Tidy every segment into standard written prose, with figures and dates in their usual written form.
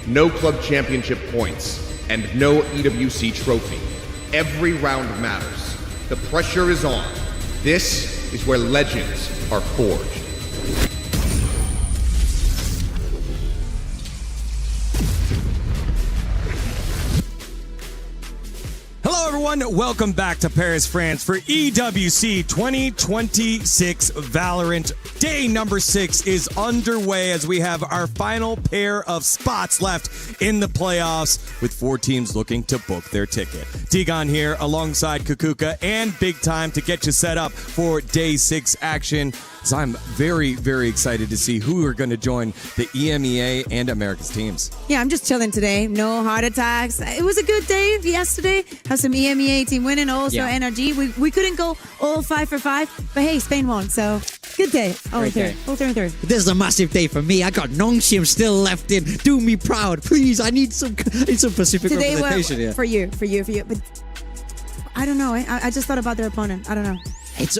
no club championship points, and no EWC trophy. Every round matters. The pressure is on. This is where legends are forged. Hello everyone, welcome back to Paris, France for EWC 2026 Valorant. Day number 6 is underway as we have our final pair of spots left in the playoffs with 4 teams looking to book their ticket. Tigon here alongside Kukuka and Big Time to get you set up for Day 6 action. So I'm very, very excited to see who are going to join the EMEA and Americas teams. Yeah, I'm just chilling today. No heart attacks. It was a good day yesterday. Have some EMEA team winning, also NRG. We couldn't go all 5 for 5, but hey, Spain won, so good day. All third. This is a massive day for me. I got Nongshim still left in. Do me proud, please. I need some Pacific today representation here. For you. But I don't know. I just thought about their opponent. I don't know. It's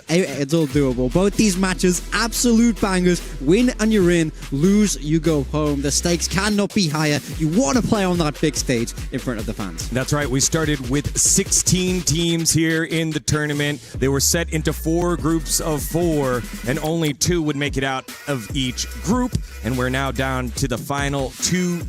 all doable. Both these matches, absolute bangers. Win and you're in. Lose, you go home. The stakes cannot be higher. You want to play on that big stage in front of the fans. That's right. We started with 16 teams here in the tournament. They were set into 4 groups of 4, and only 2 would make it out of each group. And we're now down to the final 2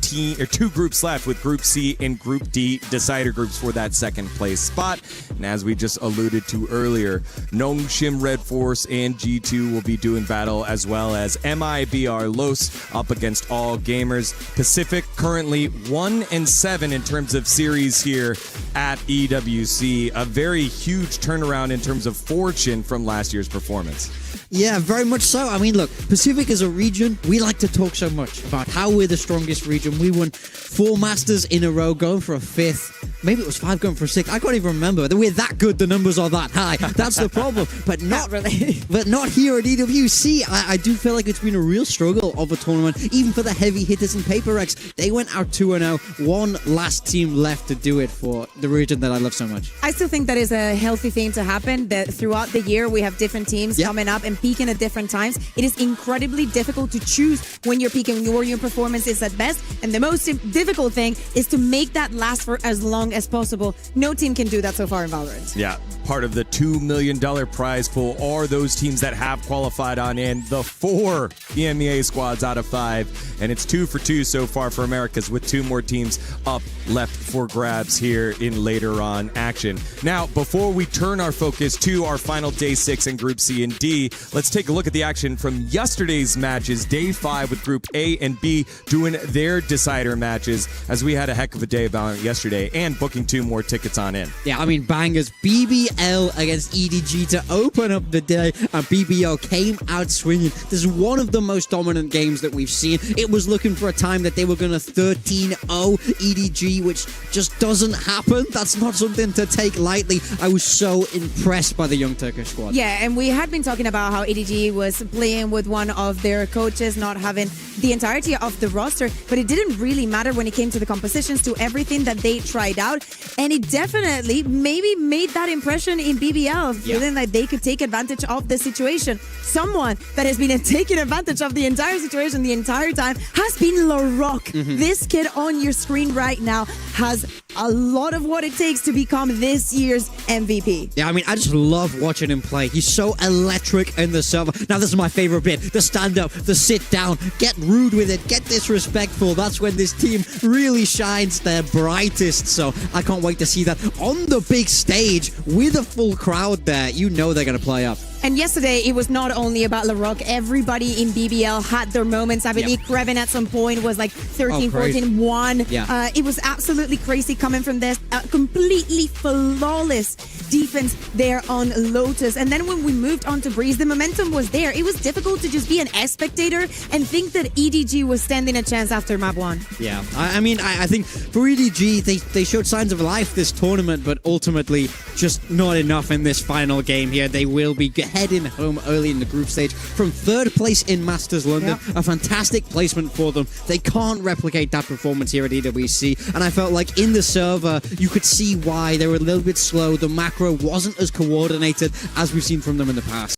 groups left, with Group C and Group D decider groups for that second place spot. And as we just alluded to earlier, Nongshim Red Force and G2 will be doing battle, as well as MIBR Los up against All Gamers. Pacific currently 1-7 in terms of series here at EWC. A very huge turnaround in terms of fortune from last year's performance. Yeah, very much so. I mean, look, Pacific as a region, we like to talk so much about how we're the strongest region. We won 4 Masters in a row, going for a 5th. Maybe it was 5 going for a 6th. I can't even remember. We're that good, the numbers are that high. That's the problem. But not really. But not here at EWC. I do feel like it's been a real struggle of a tournament, even for the heavy hitters in Paper X. They went out 2-0. One last team left to do it for the region that I love so much. I still think that is a healthy thing to happen, that throughout the year we have different teams coming up and peaking at different times. It is incredibly difficult to choose when you're peaking, or your performance is at best. And the most difficult thing is to make that last for as long as possible. No team can do that so far in Valorant. Yeah, part of the $2 million prize pool are those teams that have qualified on in. The 4 EMEA squads out of 5. And it's 2 for 2 so far for Americas, with 2 more teams up left for grabs here in later on action. Now, before we turn our focus to our final Day 6 in Group C and D, let's take a look at the action from yesterday's matches. Day 5 with Group A and B doing their decider matches, as we had a heck of a day of Valorant yesterday and booking 2 more tickets on in. Yeah, I mean, bangers. BBL against EDG to open up the day, and BBL came out swinging. This is one of the most dominant games that we've seen. It was looking for a time that they were going to 13-0 EDG, which just doesn't happen. That's not something to take lightly. I was so impressed by the Young Turkish squad. Yeah, and we had been talking about how EDG was playing with one of their coaches, not having the entirety of the roster, but it didn't really matter when it came to the compositions, to everything that they tried out. And it definitely maybe made that impression in BBL, feeling like they could take advantage of the situation. Someone that has been taking advantage of the entire situation the entire time has been LaRock. This kid on your screen right now has a lot of what it takes to become this year's MVP. Yeah, I mean, I just love watching him play. He's so electric in the server. Now, this is my favorite bit. The stand up, the sit down, get rude with it, get disrespectful. That's when this team really shines their brightest. So I can't wait to see that on the big stage with a full crowd there. You know they're going to play up. And yesterday, it was not only about LaRock. Everybody in BBL had their moments. I believe Kreven at some point was like 13, 14, 1. Yeah. It was absolutely crazy coming from this. Completely flawless defense there on Lotus. And then when we moved on to Breeze, the momentum was there. It was difficult to just be an spectator and think that EDG was standing a chance after map 1. Yeah, I mean, I think for EDG, they showed signs of life this tournament, but ultimately just not enough in this final game here. They will be heading home early in the group stage from 3rd place in Masters London. A fantastic placement for them. They can't replicate that performance here at EWC, and I felt like in the server, you could see why they were a little bit slow. The macro wasn't as coordinated as we've seen from them in the past.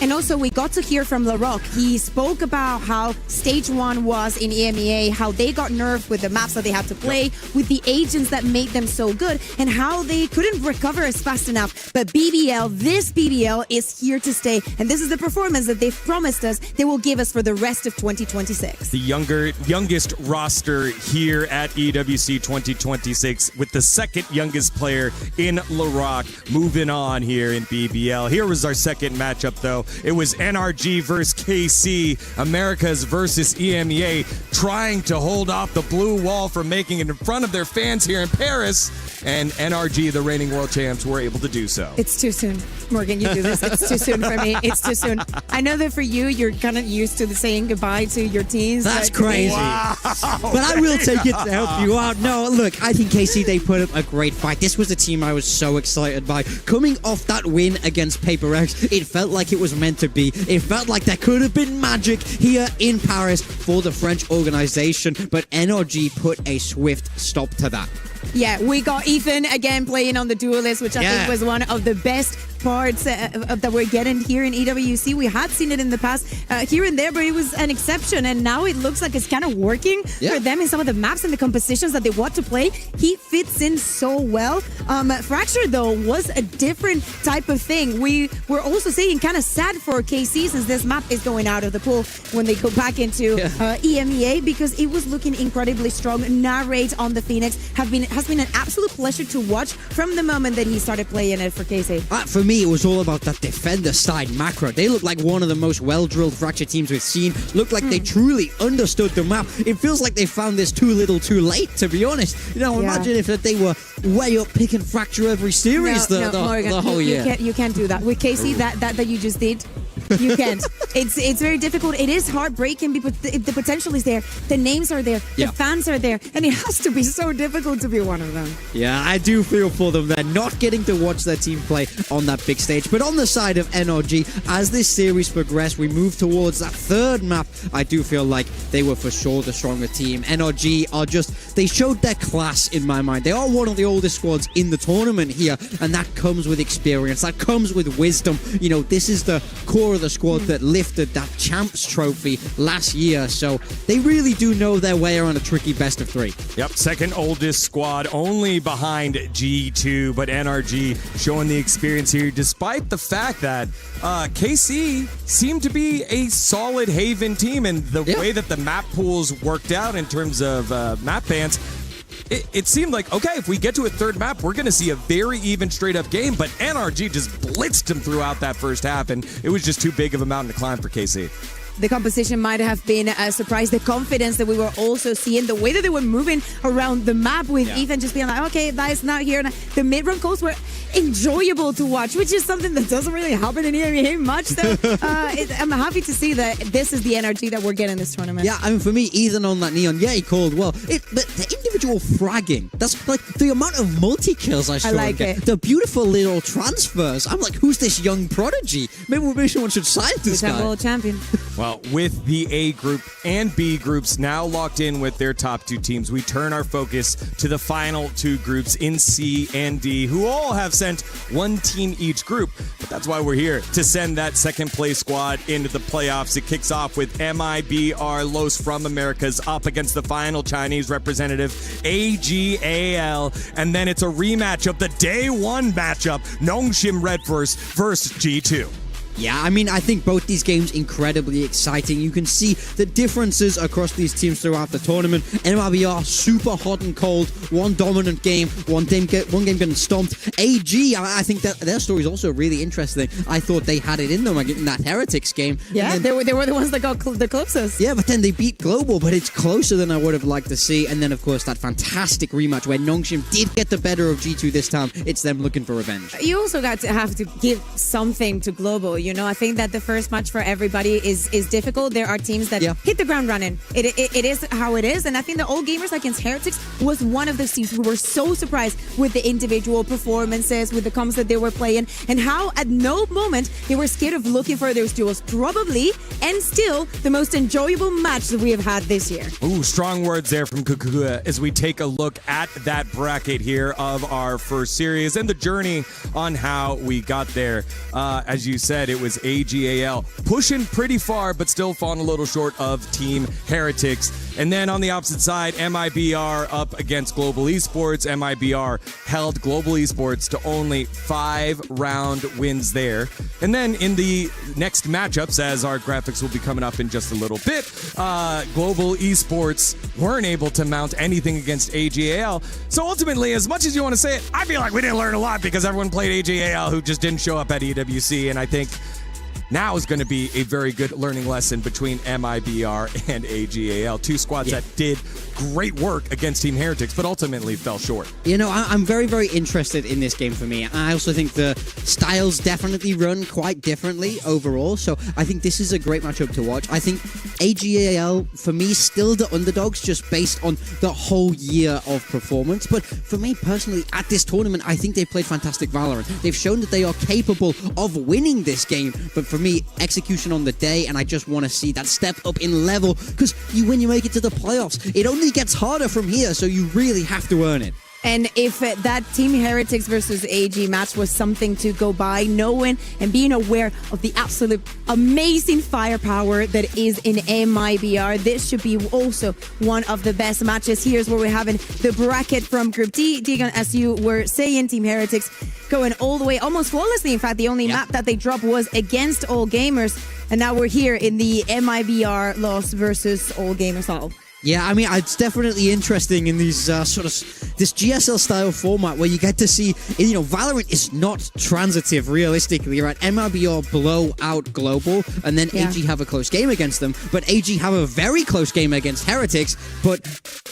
And also, we got to hear from LaRock. He spoke about how stage 1 was in EMEA, how they got nerfed with the maps that they had to play, with the agents that made them so good, and how they couldn't recover as fast enough. But this BBL is here to stay, and this is the performance that they've promised us they will give us for the rest of 2026. The youngest roster here at EWC 2026, with the second youngest player in LaRock moving on here in BBL. Here was our second matchup, though. It was NRG versus KC, Americas versus EMEA, trying to hold off the blue wall from making it in front of their fans here in Paris. And NRG, the reigning world champs, were able to do so. It's too soon. Morgan, you do this. It's too soon for me. It's too soon. I know that for you, you're kind of used to saying goodbye to your teams. That's crazy. Wow. But I will take it to help you out. No, look, I think KC, they put up a great fight. This was a team I was so excited by. Coming off that win against Paper X, it felt like it was meant to be. It felt like there could have been magic here in Paris for the French organization, but NRG put a swift stop to that. Yeah, we got Ethan again playing on the duelist, which I think was one of the best parts that we're getting here in EWC. We had seen it in the past here and there, but it was an exception, and now it looks like it's kind of working for them in some of the maps and the compositions that they want to play. He fits in so well. Fracture, though, was a different type of thing. We were also saying kind of sad for KC since this map is going out of the pool when they go back into EMEA, because it was looking incredibly strong. Narrate on the Phoenix has been an absolute pleasure to watch from the moment that he started playing it for KC. For me, it was all about that defender side macro. They look like one of the most well-drilled Fracture teams we've seen. Look like they truly understood the map. It feels like they found this too little too late, to be honest. You know, imagine if they were way up picking Fracture every series Morgan, the whole year. You can't do that. With KC, that you just did, you can't. It's very difficult. It is heartbreaking because the potential is there. The names are there. The fans are there. And it has to be so difficult to be one of them. Yeah, I do feel for them. They're not getting to watch their team play on that big stage. But on the side of NRG, as this series progressed, we move towards that third map. I do feel like they were for sure the stronger team. NRG are they showed their class in my mind. They are one of the oldest squads in the tournament here, and that comes with experience. That comes with wisdom. You know, this is the core of the squad that lifted that Champs trophy last year, so they really do know their way around a tricky best of 3. Yep, second oldest squad, only behind G2, but NRG showing the experience here, despite the fact that KC seemed to be a solid Haven team, and the way that the map pools worked out in terms of map bans, it seemed like, okay, if we get to a third map, we're going to see a very even straight-up game, but NRG just blitzed them throughout that first half, and it was just too big of a mountain to climb for KC. The composition might have been a surprise. The confidence that we were also seeing, the way that they were moving around the map with Ethan just being like, okay, that is not here. And the mid-run calls were enjoyable to watch, which is something that doesn't really happen in EMEA much. So I'm happy to see that this is the energy that we're getting this tournament. Yeah, I mean, for me, Ethan on that Neon, he called well. But the individual fragging, that's like the amount of multi-kills I saw. I like it. The beautiful little transfers. I'm like, who's this young prodigy? Maybe someone should sign this guy. World champion. Well, with the A group and B groups now locked in with their top 2 teams, we turn our focus to the final 2 groups in C and D, who all have sent 1 team each group. But that's why we're here, to send that second place squad into the playoffs. It kicks off with MIBR Los from Americas up against the final Chinese representative, AGAL. And then it's a rematch of the day 1 matchup, Nongshim Red versus G2. Yeah, I mean, I think both these games incredibly exciting. You can see the differences across these teams throughout the tournament. MIBR super hot and cold, one dominant game, one game getting stomped. AG, I think that their story is also really interesting. I thought they had it in them in that Heretics game. Yeah, they were the ones that got the closest. Yeah, but then they beat Global, but it's closer than I would have liked to see. And then, of course, that fantastic rematch where Nongshim did get the better of G2 this time. It's them looking for revenge. You also have to give something to Global. You know, I think that the first match for everybody is difficult. There are teams that hit the ground running. It is how it is. And I think the All Gamers against Heretics was one of those teams. We were so surprised with the individual performances, with the comps that they were playing, and how at no moment they were scared of looking for those duels. Probably, and still, the most enjoyable match that we have had this year. Ooh, strong words there from Kukua as we take a look at that bracket here of our first series and the journey on how we got there. As you said, it it was AGAL pushing pretty far, but still falling a little short of Team Heretics. And then on the opposite side, MIBR up against Global Esports. MIBR held Global Esports to only 5-round wins there. And then in the next matchups, as our graphics will be coming up in just a little bit, Global Esports weren't able to mount anything against AGAL. So ultimately, as much as you want to say it, I feel like we didn't learn a lot because everyone played AGAL who just didn't show up at EWC. And I think now is going to be a very good learning lesson between MIBR and AGAL. Two squads that did great work against Team Heretics, but ultimately fell short. You know, I'm very, very interested in this game for me. I also think the styles definitely run quite differently overall, so I think this is a great matchup to watch. I think AGAL, for me, still the underdogs just based on the whole year of performance. But for me personally, at this tournament, I think they've played fantastic Valorant. They've shown that they are capable of winning this game, but for me, execution on the day, and I just want to see that step up in level, because when you make it to the playoffs, it only gets harder from here, so you really have to earn it. And if that Team Heretics versus AG match was something to go by, knowing and being aware of the absolute amazing firepower that is in MIBR, this should be also one of the best matches. Here's where we're having the bracket from Group D. Deegan, as you were saying, Team Heretics going all the way, almost flawlessly. In fact, the only map that they dropped was against All Gamers. And now we're here in the MIBR loss versus All Gamers all. Yeah, I mean, it's definitely interesting in these this GSL style format where you get to see, you know, Valorant is not transitive realistically, right? MIBR blow out Global, and then AG have a close game against them, but AG have a very close game against Heretics, but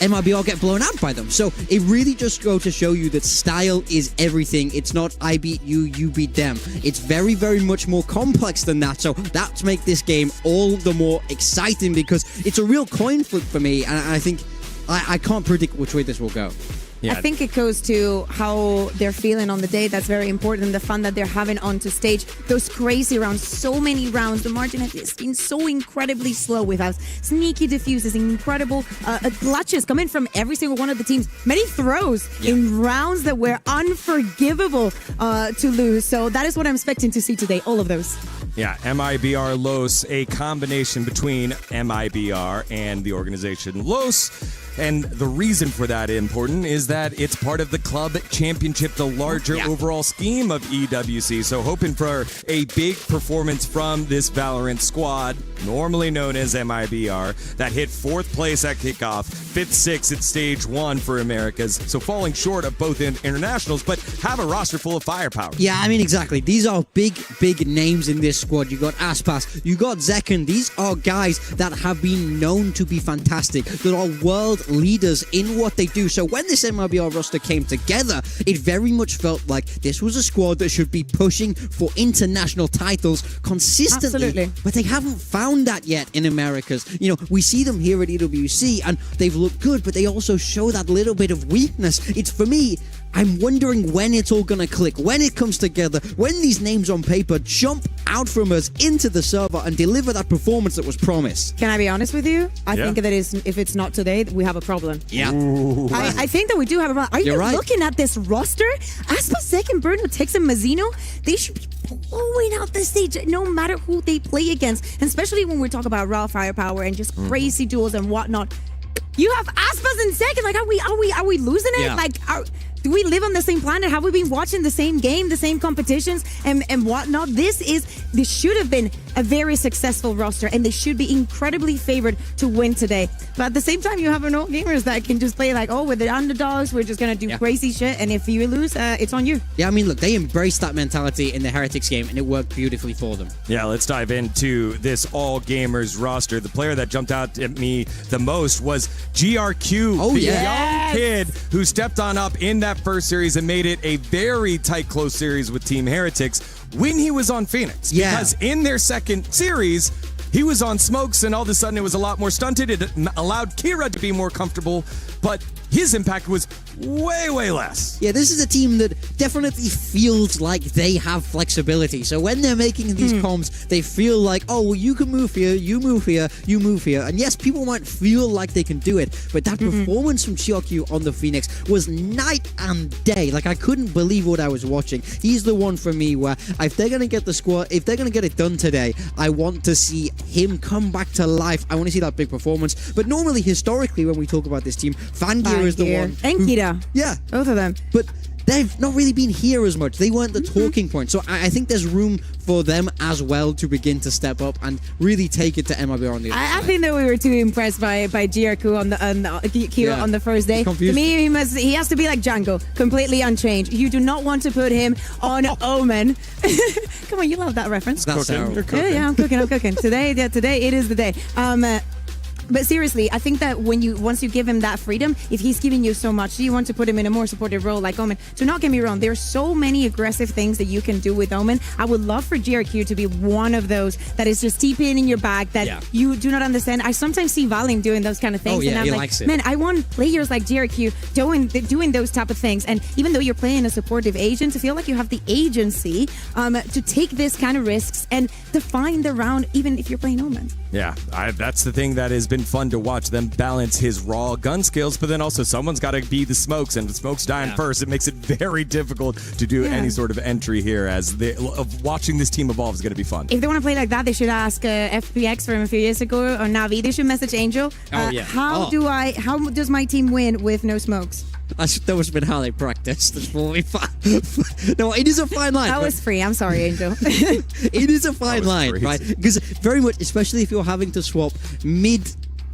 MIBR get blown out by them. So it really just goes to show you that style is everything. It's not I beat you, you beat them. It's very, very much more complex than that. So that's make this game all the more exciting because it's a real coin flip for me. And I think I can't predict which way this will go. I think it goes to how they're feeling on the day. That's very important. The fun that they're having onto stage. Those crazy rounds, so many rounds. The margin has been so incredibly slow. We've had sneaky diffuses, incredible clutches coming from every single one of the teams. Many throws in rounds that were unforgivable to lose. So that is what I'm expecting to see today. All of those. Yeah, MIBR Los, a combination between MIBR and the organization Los. And the reason for that important is that it's part of the club championship, the larger overall scheme of EWC. So hoping for a big performance from this Valorant squad, normally known as MIBR, that hit 4th place at kickoff, 5th, 6th at stage 1 for Americas. So falling short of both internationals, but have a roster full of firepower. Yeah, I mean, exactly. These are big, big names in this squad. You got Aspas, you got Zekken. These are guys that have been known to be fantastic, that are world leaders in what they do. So when this MIBR roster came together, it very much felt like this was a squad that should be pushing for international titles consistently. Absolutely. But they haven't found that yet in Americas. You know, we see them here at EWC and they've looked good, but they also show that little bit of weakness. It's, for me, I'm wondering when it's all going to click, when it comes together, when these names on paper jump out from us into the server and deliver that performance that was promised. Can I be honest with you? I think that if it's not today, we have a problem. Yeah. I think that we do have a problem. Are you looking at this roster? Aspa, Zekken, Bruno, Tix, and Mazzino, they should be blowing out the stage no matter who they play against. And especially when we talk about raw firepower and just crazy duels and whatnot. You have Aspas and Zekken. Like, are we losing it? Yeah. Like, do we live on the same planet? Have we been watching the same game, the same competitions, and whatnot? This should have been a very successful roster, and they should be incredibly favored to win today. But at the same time, you have All Gamers that can just play like, oh, we're the underdogs, we're just gonna do crazy shit, and if you lose, it's on you. Yeah, I mean, look, they embraced that mentality in the Heretics game, and it worked beautifully for them. Yeah, let's dive into this All Gamers roster. The player that jumped out at me the most was GRQ, the young kid who stepped on up in that first series and made it a very tight, close series with Team Heretics when he was on Phoenix. Yeah. Because in their second series, he was on smokes, and all of a sudden it was a lot more stunted. It allowed Kira to be more comfortable, but his impact was way, way less. Yeah, this is a team that definitely feels like they have flexibility. So when they're making these comms, they feel like, oh, well, you can move here, you move here, you move here. And yes, people might feel like they can do it, but that performance from GRQ on the Phoenix was night and day. Like, I couldn't believe what I was watching. He's the one for me where if they're going to get the squad, if they're going to get it done today, I want to see him come back to life. I want to see that big performance. But normally, historically, when we talk about this team, Fangear is the one. And Kita. Yeah. Both of them. But they've not really been here as much. They weren't the talking point. So I think there's room for them as well to begin to step up and really take it to MIBR on the other side. I think that we were too impressed by GRQ on the first day. To me, he has to be like Django, completely unchanged. You do not want to put him on Omen. Come on, you love that reference. That's Yeah, I'm cooking. Today it is the day. But seriously, I think that once you give him that freedom, if he's giving you so much, you want to put him in a more supportive role like Omen. So not get me wrong, there's so many aggressive things that you can do with Omen. I would love for GRQ to be one of those that is just TPing in your back that you do not understand. I sometimes see Valing doing those kind of things. And I'm like, likes it. Man, I want players like GRQ doing those type of things. And even though you're playing a supportive agent, to feel like you have the agency to take this kind of risks and define the round, even if you're playing Omen. Yeah, that's the thing that has been fun to watch them balance his raw gun skills, but then also someone's got to be the smokes, and the smokes dying first. It makes it very difficult to do any sort of entry here. Watching this team evolve is going to be fun. If they want to play like that, they should ask FPX from a few years ago or Navi. They should message Angel. How does my team win with no smokes? That must have been how they practiced. No, it is a fine line. That was free. I'm sorry, Angel. It is a fine line, right? Because very much, especially if you're having to swap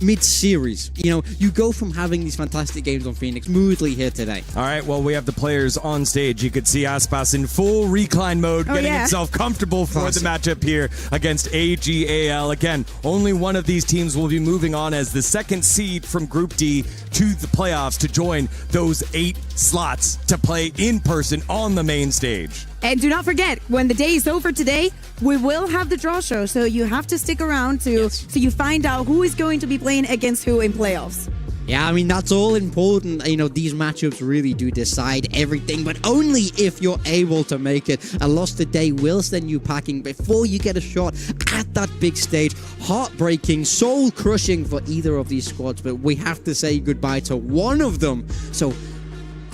mid-series. You know, you go from having these fantastic games on Phoenix smoothly here today. All right, well, we have the players on stage. You could see Aspas in full recline mode, getting himself comfortable for the matchup here against AGAL. Again, only one of these teams will be moving on as the second seed from Group D to the playoffs to join those 8 slots to play in person on the main stage. And do not forget, when the day is over today, we will have the draw show. So you have to stick around so you find out who is going to be playing against who in playoffs. Yeah, I mean, that's all important. You know, these matchups really do decide everything, but only if you're able to make it. A loss today will send you packing before you get a shot at that big stage. Heartbreaking, soul-crushing for either of these squads, but we have to say goodbye to one of them. So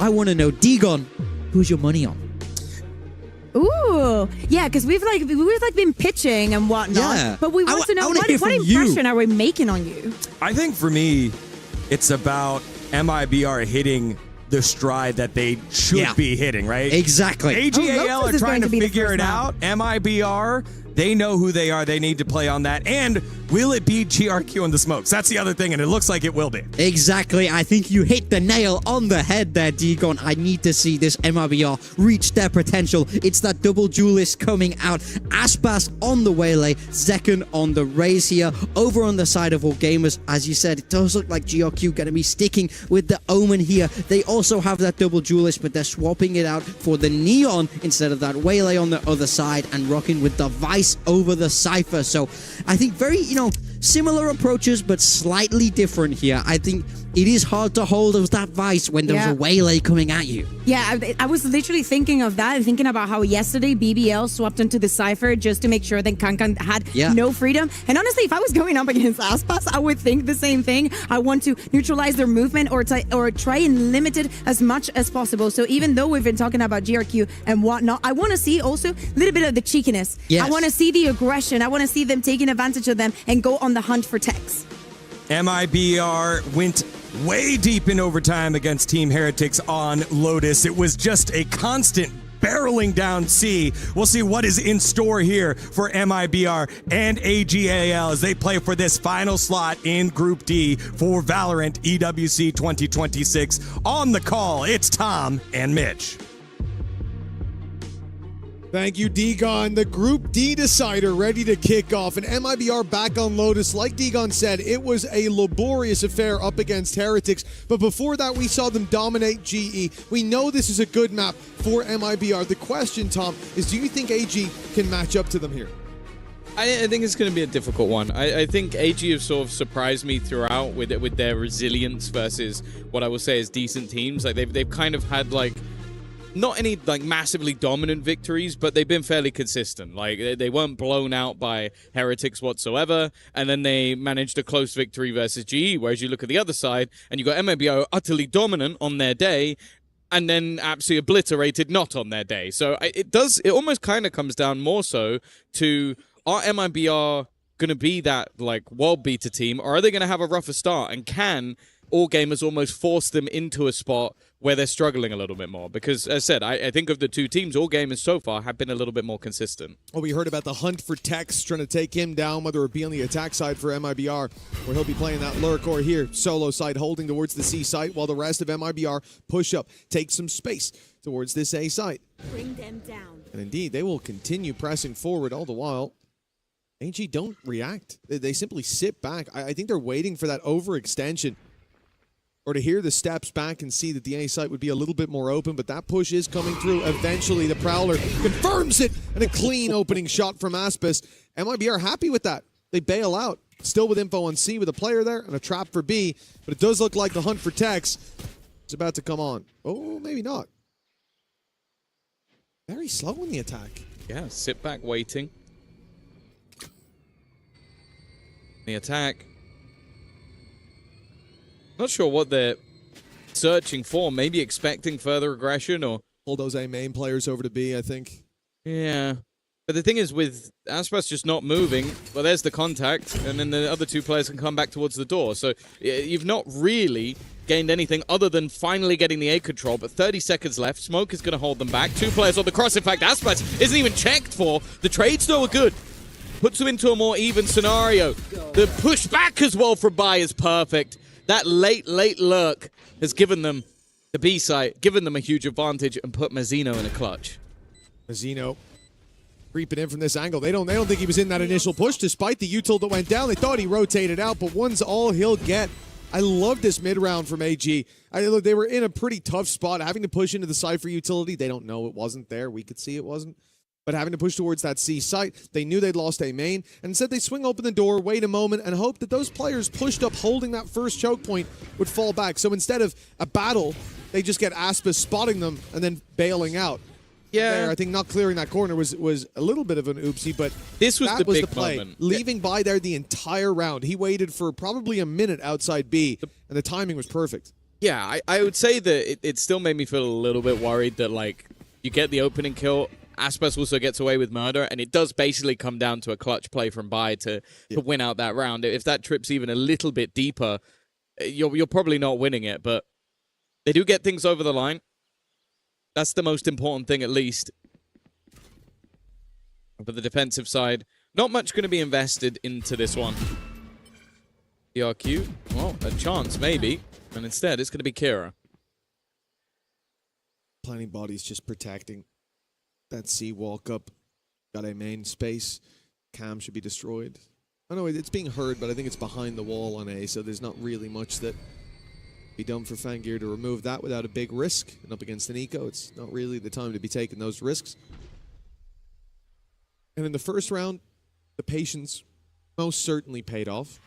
I want to know, Digon, who's your money on? Ooh, yeah, because we've been pitching and whatnot, but we want to know what impression are we making on you? I think for me, it's about MIBR hitting the stride that they should be hitting, right? Exactly. AGAL are trying to figure it out. MIBR, they know who they are. They need to play on that. And will it be GRQ and the smokes? That's the other thing, and it looks like it will be. Exactly. I think you hit the nail on the head there, Digon. I need to see this MIBR reach their potential. It's that double duelist coming out. Aspas on the Waylay, Zekken on the Raze here. Over on the side of All Gamers, as you said, it does look like GRQ going to be sticking with the Omen here. They also have that double duelist, but they're swapping it out for the Neon instead of that Waylay on the other side and rocking with the Vice over the Cypher. So I think very, similar approaches, but slightly different here. I think it is hard to hold that Vice when there's a Waylay coming at you. Yeah, I was literally thinking of that and thinking about how yesterday BBL swapped into the Cypher just to make sure that Kankan had no freedom. And honestly, if I was going up against Aspas, I would think the same thing. I want to neutralize their movement or try and limit it as much as possible. So even though we've been talking about GRQ and whatnot, I want to see also a little bit of the cheekiness. Yes. I want to see the aggression. I want to see them taking advantage of them and go on the hunt for techs. MIBR went way deep in overtime against Team Heretics on Lotus. It was just a constant barreling down C. We'll see what is in store here for MIBR and AGAL as they play for this final slot in Group D for VALORANT EWC 2026. On the call, it's Tom and Mitch. Thank you, Digon. The Group D decider ready to kick off. And MIBR back on Lotus. Like Digon said, it was a laborious affair up against Heretics. But before that, we saw them dominate GE. We know this is a good map for MIBR. The question, Tom, is do you think AG can match up to them here? I think it's going to be a difficult one. I think AG have sort of surprised me throughout with their resilience versus what I will say is decent teams. Like they've kind of had like not any like massively dominant victories, but they've been fairly consistent. Like they weren't blown out by Heretics whatsoever, and then they managed a close victory versus GE. Whereas you look at the other side, and you got MIBR utterly dominant on their day, and then absolutely obliterated not on their day. So it almost kind of comes down more so to, are MIBR going to be that like world beater team, or are they going to have a rougher start? And can All Gamers almost force them into a spot where they're struggling a little bit more? Because as I said, I think of the two teams, All Gamers so far have been a little bit more consistent. Well, we heard about the hunt for Tex trying to take him down, whether it be on the attack side for MIBR, where he'll be playing that lurk, or here, solo side, holding towards the C site, while the rest of MIBR push up, take some space towards this A site. Bring them down. And indeed, they will continue pressing forward all the while. AG don't react. They simply sit back. I think they're waiting for that overextension, or to hear the steps back and see that the A site would be a little bit more open, but that push is coming through. Eventually, the Prowler confirms it, and a clean opening shot from Aspis. MIB are happy with that. They bail out, still with info on C with a player there, and a trap for B, but it does look like the hunt for Tex is about to come on. Oh, maybe not. Very slow in the attack. Yeah, sit back waiting. The attack. Not sure what they're searching for. Maybe expecting further aggression, or pull those A main players over to B, I think. Yeah. But the thing is, with Aspas just not moving, well, there's the contact, and then the other two players can come back towards the door. So you've not really gained anything other than finally getting the A control, but 30 seconds left. Smoke is going to hold them back. Two players on the cross. In fact, Aspas isn't even checked for. The trades, though, are good. Puts them into a more even scenario. The push back as well from Bai is perfect. That late lurk has given them the B site, given them a huge advantage, and put Mazzino in a clutch. Mazzino creeping in from this angle. They don't think he was in that initial push, despite the util that went down. They thought he rotated out, but one's all he'll get. I love this mid-round from AG. Look, they were in a pretty tough spot, having to push into the Cypher utility. They don't know it wasn't there. We could see it wasn't. But having to push towards that C site, they knew they'd lost A main, and instead they swing open the door, wait a moment, and hope that those players pushed up holding that first choke point would fall back. So instead of a battle, they just get Aspis spotting them and then bailing out. Yeah. There, I think not clearing that corner was a little bit of an oopsie, but this was that the was big the play. moment. Leaving by there the entire round. He waited for probably a minute outside B, and the timing was perfect. Yeah, I would say that it still made me feel a little bit worried that, like, you get the opening kill, Aspas also gets away with murder, and it does basically come down to a clutch play from Bai to win out that round. If that trips even a little bit deeper, you're probably not winning it, but they do get things over the line. That's the most important thing, at least. But the defensive side, not much going to be invested into this one. ERQ, well, a chance maybe, and instead it's going to be Kira. Planning bodies just protecting that C walk up. Got A main space. Cam should be destroyed. I know it's being heard, but I think it's behind the wall on A, so there's not really much that be done for Fangir to remove that without a big risk. And up against an eco, it's not really the time to be taking those risks. And in the first round, the patience most certainly paid off.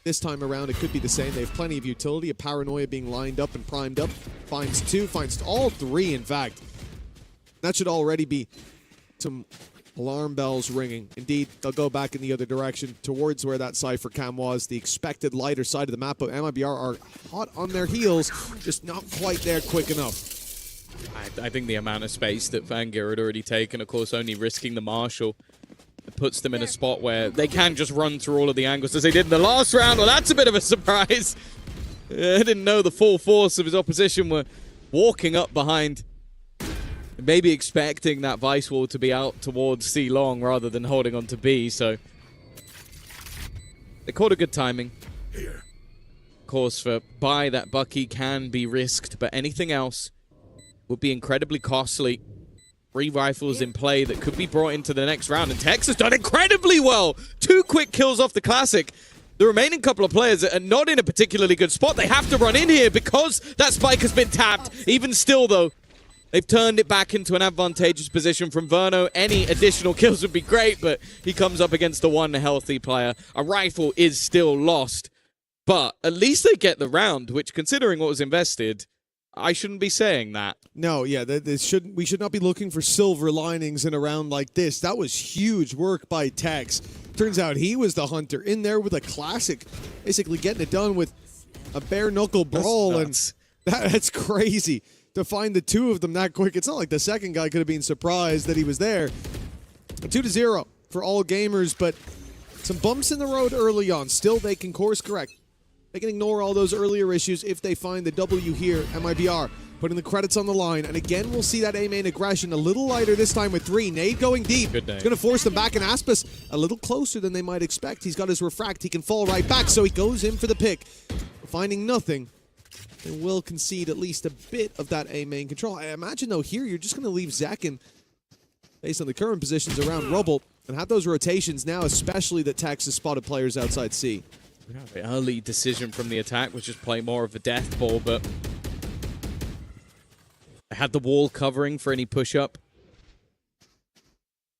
This time around, it could be the same. They have plenty of utility. A Paranoia being lined up and primed up. Finds two, finds all three, in fact. That should already be some alarm bells ringing. Indeed, they'll go back in the other direction towards where that Cypher cam was, the expected lighter side of the map, but MIBR are hot on their heels, just not quite there quick enough. I think the amount of space that Fangir had already taken, of course, only risking the Marshal, puts them in a spot where they can just run through all of the angles as they did in the last round. Well, that's a bit of a surprise. I didn't know the full force of his opposition were walking up behind. Maybe expecting that Vice Wall to be out towards C long rather than holding on to B, so they caught a good timing. Here. Of course, for Bai, that Bucky can be risked, but anything else would be incredibly costly. 3 rifles in play that could be brought into the next round, and Tex has done incredibly well. 2 quick kills off the Classic. The remaining couple of players are not in a particularly good spot. They have to run in here because that spike has been tapped. Even still, though, They've turned it back into an advantageous position from Verno. Any additional kills would be great, but he comes up against a one healthy player. A rifle is still lost, but at least they get the round, which, considering what was invested, I shouldn't be saying that. No, yeah, we should not be looking for silver linings in a round like this. That was huge work by Tex. Turns out he was the hunter in there with a classic, basically getting it done with a bare knuckle brawl, and that's crazy to find the two of them that quick. It's not like the second guy could have been surprised that he was there. 2-0 for all gamers, but some bumps in the road early on. Still, they can course correct. They can ignore all those earlier issues if they find the W here. MIBR putting the credits on the line. And again, we'll see that A main aggression a little lighter this time with 3. Nade going deep. It's going to force them back, and Aspis a little closer than they might expect. He's got his refract. He can fall right back, so he goes in for the pick. Finding nothing. And will concede at least a bit of that A main control. I imagine, though, here you're just going to leave Zekin, based on the current positions around Rubble, and have those rotations now, especially that Tex has spotted players outside C. The early decision from the attack was just play more of a death ball, but they had the wall covering for any push-up.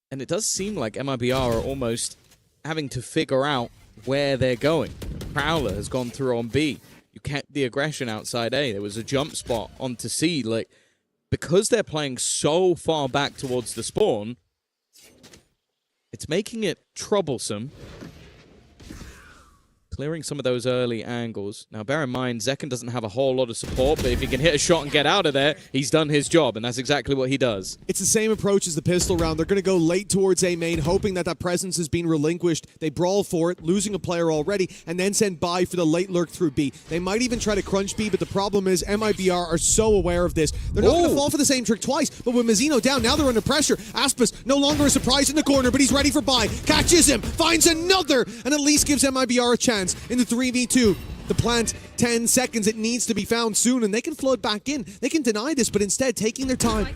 And it does seem like MIBR are almost having to figure out where they're going. Prowler has gone through on B. You kept the aggression outside A. There was a jump spot onto C. Like, because they're playing so far back towards the spawn, it's making it troublesome. Clearing some of those early angles. Now, bear in mind, Zekin doesn't have a whole lot of support, but if he can hit a shot and get out of there, he's done his job, and that's exactly what he does. It's the same approach as the pistol round. They're going to go late towards A main, hoping that that presence has been relinquished. They brawl for it, losing a player already, and then send by for the late lurk through B. They might even try to crunch B, but the problem is MIBR are so aware of this. They're not going to fall for the same trick twice, but with Mazzino down, now they're under pressure. Aspis no longer a surprise in the corner, but he's ready for buy. Catches him, finds another, and at least gives MIBR a chance in the 3v2. The plant, 10 seconds. It needs to be found soon, and they can flood back in. They can deny this, but instead taking their time,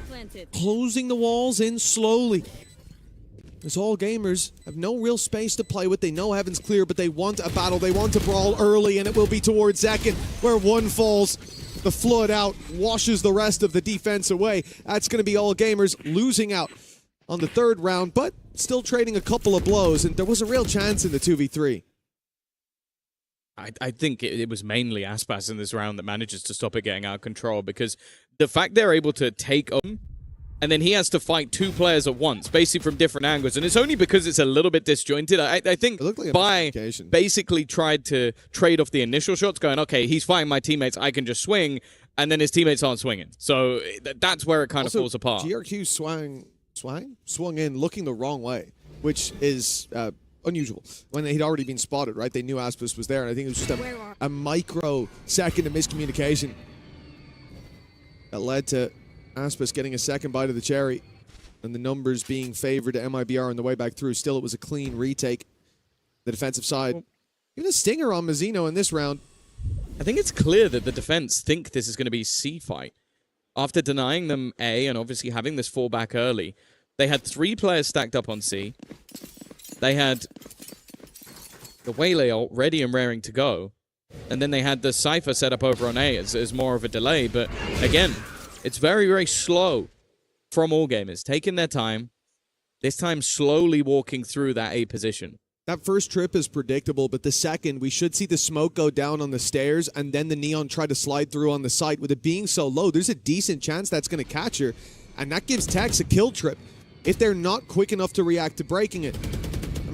closing the walls in slowly. As all gamers have no real space to play with. They know heaven's clear, but they want a battle. They want to brawl early, and it will be towards Zekin, where one falls. The flood out washes the rest of the defense away. That's going to be all gamers losing out on the third round, but still trading a couple of blows, and there was a real chance in the 2v3. I think it was mainly Aspas in this round that manages to stop it getting out of control, because the fact they're able to take him, and then he has to fight two players at once, basically from different angles, and it's only because it's a little bit disjointed. I think like Bai basically tried to trade off the initial shots, going, okay, he's fighting my teammates, I can just swing, and then his teammates aren't swinging. So that's where it kind of falls apart. GRQ swung in looking the wrong way, which is unusual when he'd already been spotted, right? They knew Aspis was there, and I think it was just a microsecond of miscommunication that led to Aspis getting a second bite of the cherry and the numbers being favored to MIBR on the way back through. Still, it was a clean retake. The defensive side, even a stinger on Mazzino in this round. I think it's clear that the defense think this is going to be C fight. After denying them A and obviously having this fallback early, they had 3 players stacked up on C. They had the Waylay ult ready and raring to go. And then they had the Cypher set up over on A as more of a delay. But again, it's very, very slow from all gamers. Taking their time, this time slowly walking through that A position. That first trip is predictable, but the second, we should see the smoke go down on the stairs and then the Neon try to slide through on the site. With it being so low, there's a decent chance that's going to catch her. And that gives Tex a kill trip if they're not quick enough to react to breaking it.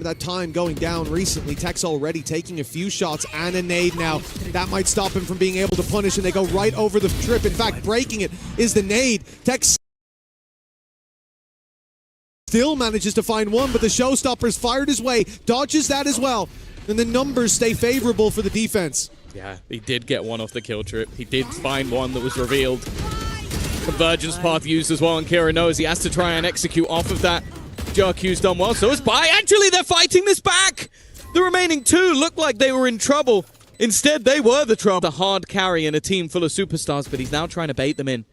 That time going down recently. Tex already taking a few shots and a nade now. That might stop him from being able to punish, and they go right over the trip. In fact, breaking it is the nade. Tex still manages to find one, but the showstopper's fired his way, dodges that as well, and the numbers stay favorable for the defense. Yeah, he did get one off the kill trip. He did find one that was revealed. Convergence path used as well, and Kira knows he has to try and execute off of that. JRQ's done well, so is Bai. Actually, they're fighting this back! The remaining 2 looked like they were in trouble. Instead, they were the trouble. The hard carry in a team full of superstars, but he's now trying to bait them in,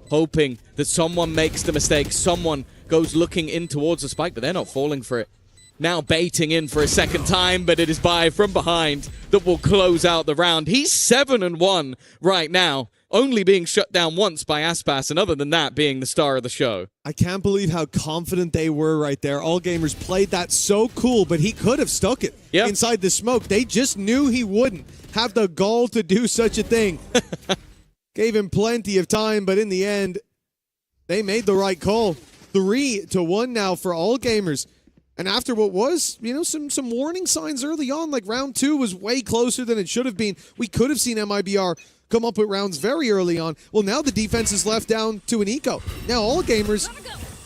hoping that someone makes the mistake, someone goes looking in towards the spike, but they're not falling for it. Now baiting in for a second time, but it is Bai from behind that will close out the round. He's 7-1 right now. only being shut down once by Aspas, and other than that, being the star of the show. I can't believe how confident they were right there. All Gamers played that so cool, but he could have stuck it inside the smoke. They just knew he wouldn't have the gall to do such a thing. Gave him plenty of time, but in the end, they made the right call. 3-1 now for All Gamers. And after what was, you know, some warning signs early on, like round 2 was way closer than it should have been. We could have seen MIBR come up with rounds very early on. Well, now the defense is left down to an eco. Now All Gamers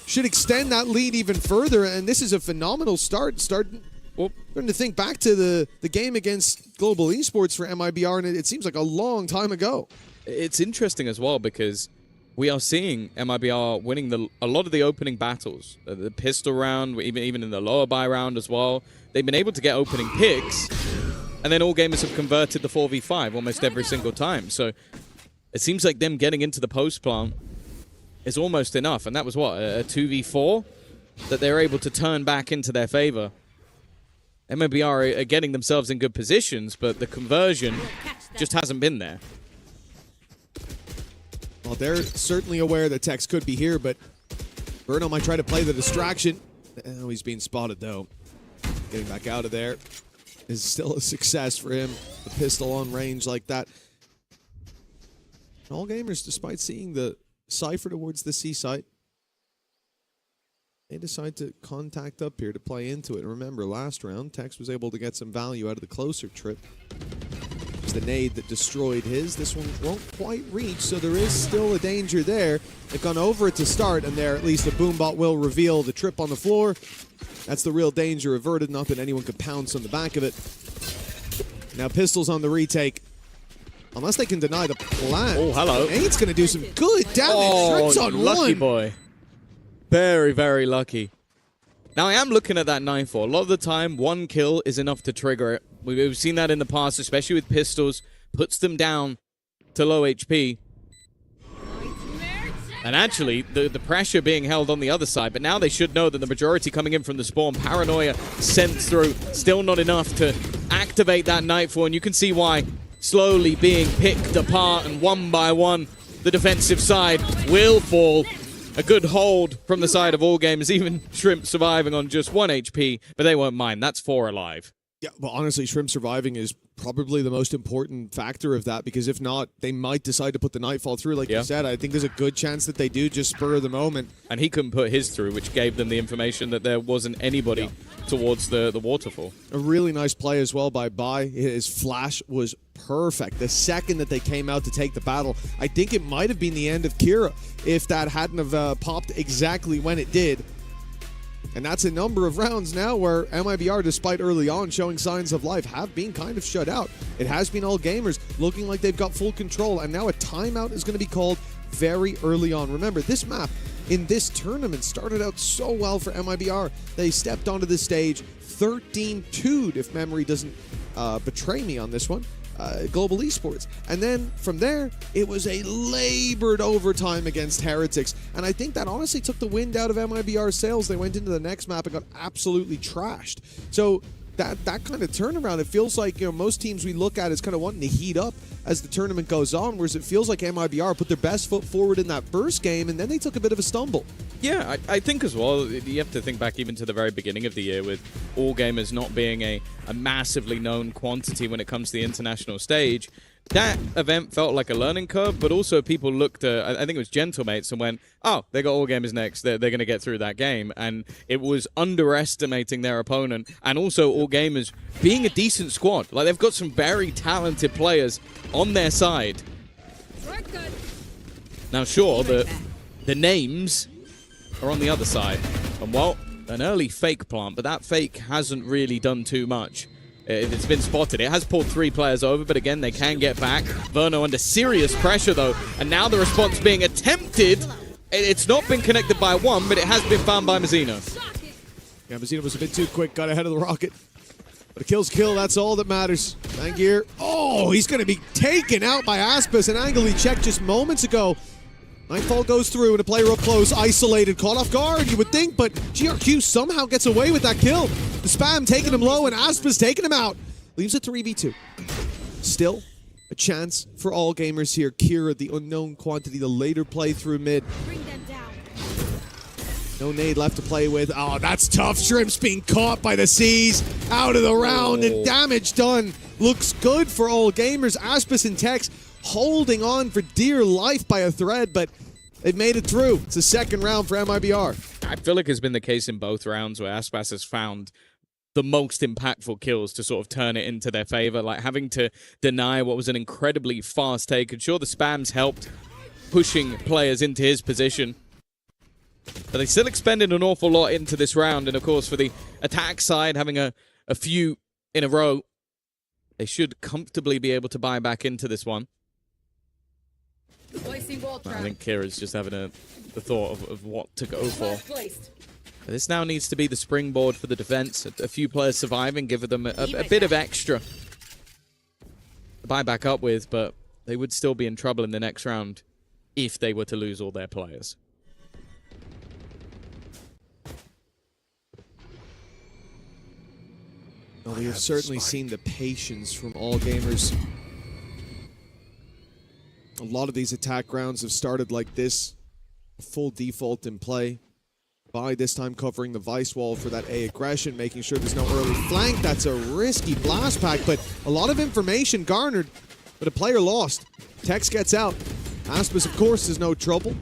should extend that lead even further, and this is a phenomenal start. Starting to think back to the game against Global Esports for MIBR, and it seems like a long time ago. It's interesting as well because we are seeing MIBR winning a lot of the opening battles. The pistol round, even in the lower buy round as well. They've been able to get opening picks, and then All Gamers have converted the 4v5 almost every single time. So it seems like them getting into the post plant is almost enough. And that was what, a 2v4 that they're able to turn back into their favor. MIBR are getting themselves in good positions, but the conversion just hasn't been there. Well, they're certainly aware that Tex could be here, but Bruno might try to play the distraction. Oh, he's being spotted, though. Getting back out of there is still a success for him. The pistol on range like that. All Gamers, despite seeing the Cypher towards the C site, they decide to contact up here to play into it. And remember, last round, Tex was able to get some value out of the closer trip. It's the nade that destroyed his. This one won't quite reach, so there is still a danger there. They've gone over it to start, and there at least the boombot will reveal the trip on the floor. That's the real danger averted, not that anyone could pounce on the back of it. Now pistols on the retake. Unless they can deny the plant. Oh, hello. Nade's going to do some good damage. Trips on lucky one. Boy. Very, very lucky. Now, I am looking at that 9-4. A lot of the time, one kill is enough to trigger it. We've seen that in the past, especially with pistols. Puts them down to low HP. And actually, the pressure being held on the other side. But now they should know that the majority coming in from the spawn. Paranoia sent through. Still not enough to activate that Nightfall. And you can see why. Slowly being picked apart. And one by one, the defensive side will fall. A good hold from the side of All Gamers. Even Shrimp surviving on just 1 HP. But they won't mind. That's 4 alive. Yeah, but honestly, Shrimp surviving is probably the most important factor of that, because if not, they might decide to put the Nightfall through, like you said. I think there's a good chance that they do, just spur of the moment. And he couldn't put his through, which gave them the information that there wasn't anybody towards the waterfall. A really nice play as well by Bai. His flash was perfect. The second that they came out to take the battle, I think it might have been the end of Kira if that hadn't have popped exactly when it did. And that's a number of rounds now where MIBR, despite early on showing signs of life, have been kind of shut out. It has been All Gamers looking like they've got full control, and now a timeout is going to be called very early on. Remember, this map in this tournament started out so well for MIBR. They stepped onto the stage 13-2'd, if memory doesn't betray me on this one. Global Esports. And then from there, it was a labored overtime against Heretics. And I think that honestly took the wind out of MIBR's sails. They went into the next map and got absolutely trashed. So that kind of turnaround, it feels like, you know, most teams we look at is kind of wanting to heat up as the tournament goes on, whereas it feels like MIBR put their best foot forward in that first game, and then they took a bit of a stumble. Yeah, I think as well, you have to think back even to the very beginning of the year with All Gamers not being a massively known quantity when it comes to the international stage. That event felt like a learning curve, but also people looked at, I think it was Gentlemates, and went, oh, they got All Gamers next, they're going to get through that game. And it was underestimating their opponent, and also All Gamers being a decent squad. Like, they've got some very talented players on their side. Now, sure, the names are on the other side. And, well, an early fake plant, but that fake hasn't really done too much. It's been spotted. It has pulled 3 players over, but again, they can get back. Verno under serious pressure, though, and now the response being attempted. It's not been connected by one, but it has been found by Mazzino. Yeah, Mazzino was a bit too quick, got ahead of the rocket. But a kill's kill, that's all that matters. Angier, oh, he's going to be taken out by Aspas, an angle he checked just moments ago. Nightfall goes through and a player up close, isolated, caught off guard, you would think, but GRQ somehow gets away with that kill. The spam taking him low and Aspas taking him out. Leaves it 3v2. Still, a chance for all gamers here. Kira, the unknown quantity, the later play through mid. Bring them down. No nade left to play with. Oh, that's tough. Shrimp's being caught by the seas. Out of the round, and damage done. Looks good for all gamers. Aspis and Tex holding on for dear life by a thread, but they've made it through. It's the second round for MIBR. I feel like it's been the case in both rounds where Aspas has found the most impactful kills to sort of turn it into their favor, like having to deny what was an incredibly fast take. And sure, the spams helped pushing players into his position, but they still expended an awful lot into this round. And of course, for the attack side, having a few in a row, they should comfortably be able to buy back into this one. I think Kira's just having the thought of what to go for. This now needs to be the springboard for the defense. A few players surviving, give them a bit of extra to buy back up with, but they would still be in trouble in the next round if they were to lose all their players. Well, we have certainly seen the patience from all gamers. A lot of these attack rounds have started like this. A full default in play. By this time covering the Vice wall for that A aggression, making sure there's no early flank. That's a risky blast pack, but a lot of information garnered, but a player lost. Tex gets out. Aspis, of course, is no trouble.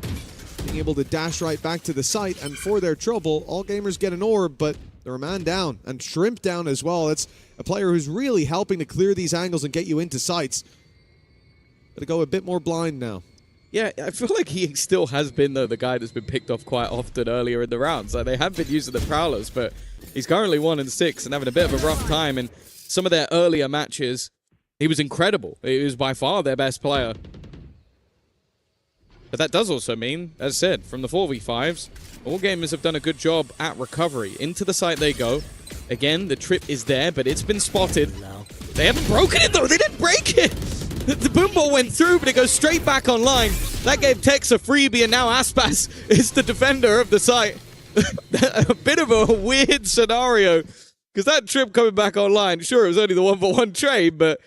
Being able to dash right back to the site, and for their trouble, all gamers get an orb, but they're a man down, and Shrimp down as well. It's a player who's really helping to clear these angles and get you into sites. Gotta go a bit more blind now. Yeah, I feel like he still has been, though, the guy that's been picked off quite often earlier in the rounds. Like, they have been using the Prowlers, but he's currently 1-6 and having a bit of a rough time. In some of their earlier matches, he was incredible. He was by far their best player. But that does also mean, as said, from the 4v5s, all gamers have done a good job at recovery. Into the site they go. Again, the trip is there, but it's been spotted. They haven't broken it, though. They didn't break it. The boom ball went through, but it goes straight back online. That gave Tex a freebie, and now Aspas is the defender of the site. A bit of a weird scenario, because that trip coming back online, sure, it was only the 1-for-1 trade, but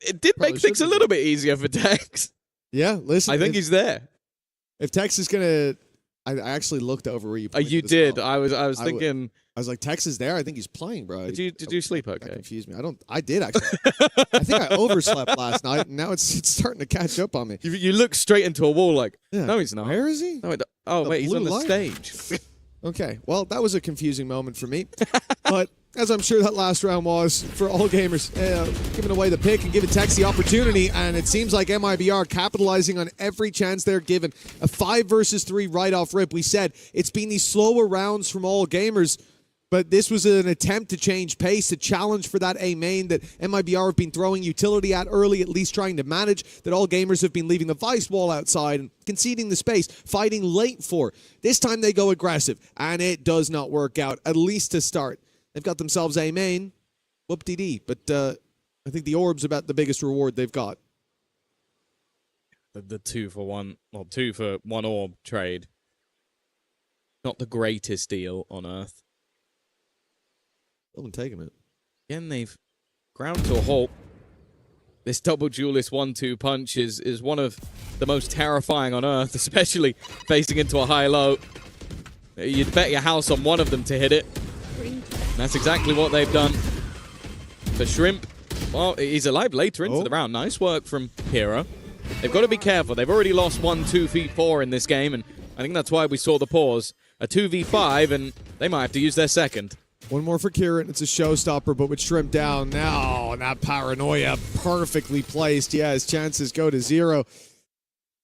it did make things a little bit easier for Tex. Yeah, listen. I think he's there. If Tex is gonna, I actually looked over where you. You did. Well. I was thinking. I was like, Tex is there. I think he's playing, bro. Did you sleep okay? That confused me. I did actually. I think I overslept last night. And now it's starting to catch up on me. You look straight into a wall like, yeah. No, he's not. Where is he? No, wait, he's on the stage. Okay, well, that was a confusing moment for me. But as I'm sure that last round was for all gamers, giving away the pick and giving Tex the opportunity, and it seems like MIBR capitalizing on every chance they're given. A 5 versus 3 right off rip. We said it's been these slower rounds from all gamers, but this was an attempt to change pace, to challenge for that A main that MIBR have been throwing utility at early, at least trying to manage, that all gamers have been leaving the Vice wall outside and conceding the space, fighting late for. This time they go aggressive, and it does not work out, at least to start. They've got themselves A main, whoop-dee-dee, but I think the orb's about the biggest reward they've got. The 2-for-1, well, 2-for-1 orb trade. Not the greatest deal on Earth. I'm taking it. Again, they've ground to a halt. This double duelist 1-2 punch is one of the most terrifying on Earth, especially facing into a high-low. You'd bet your house on one of them to hit it. And that's exactly what they've done. For Shrimp, well, he's alive later into the round. Nice work from Hero. They've got to be careful. They've already lost 2v4 in this game, and I think that's why we saw the pause. A 2v5, and they might have to use their second. One more for Kieran. It's a showstopper, but with Shrimp down now, and that paranoia perfectly placed. Yeah, his chances go to 0.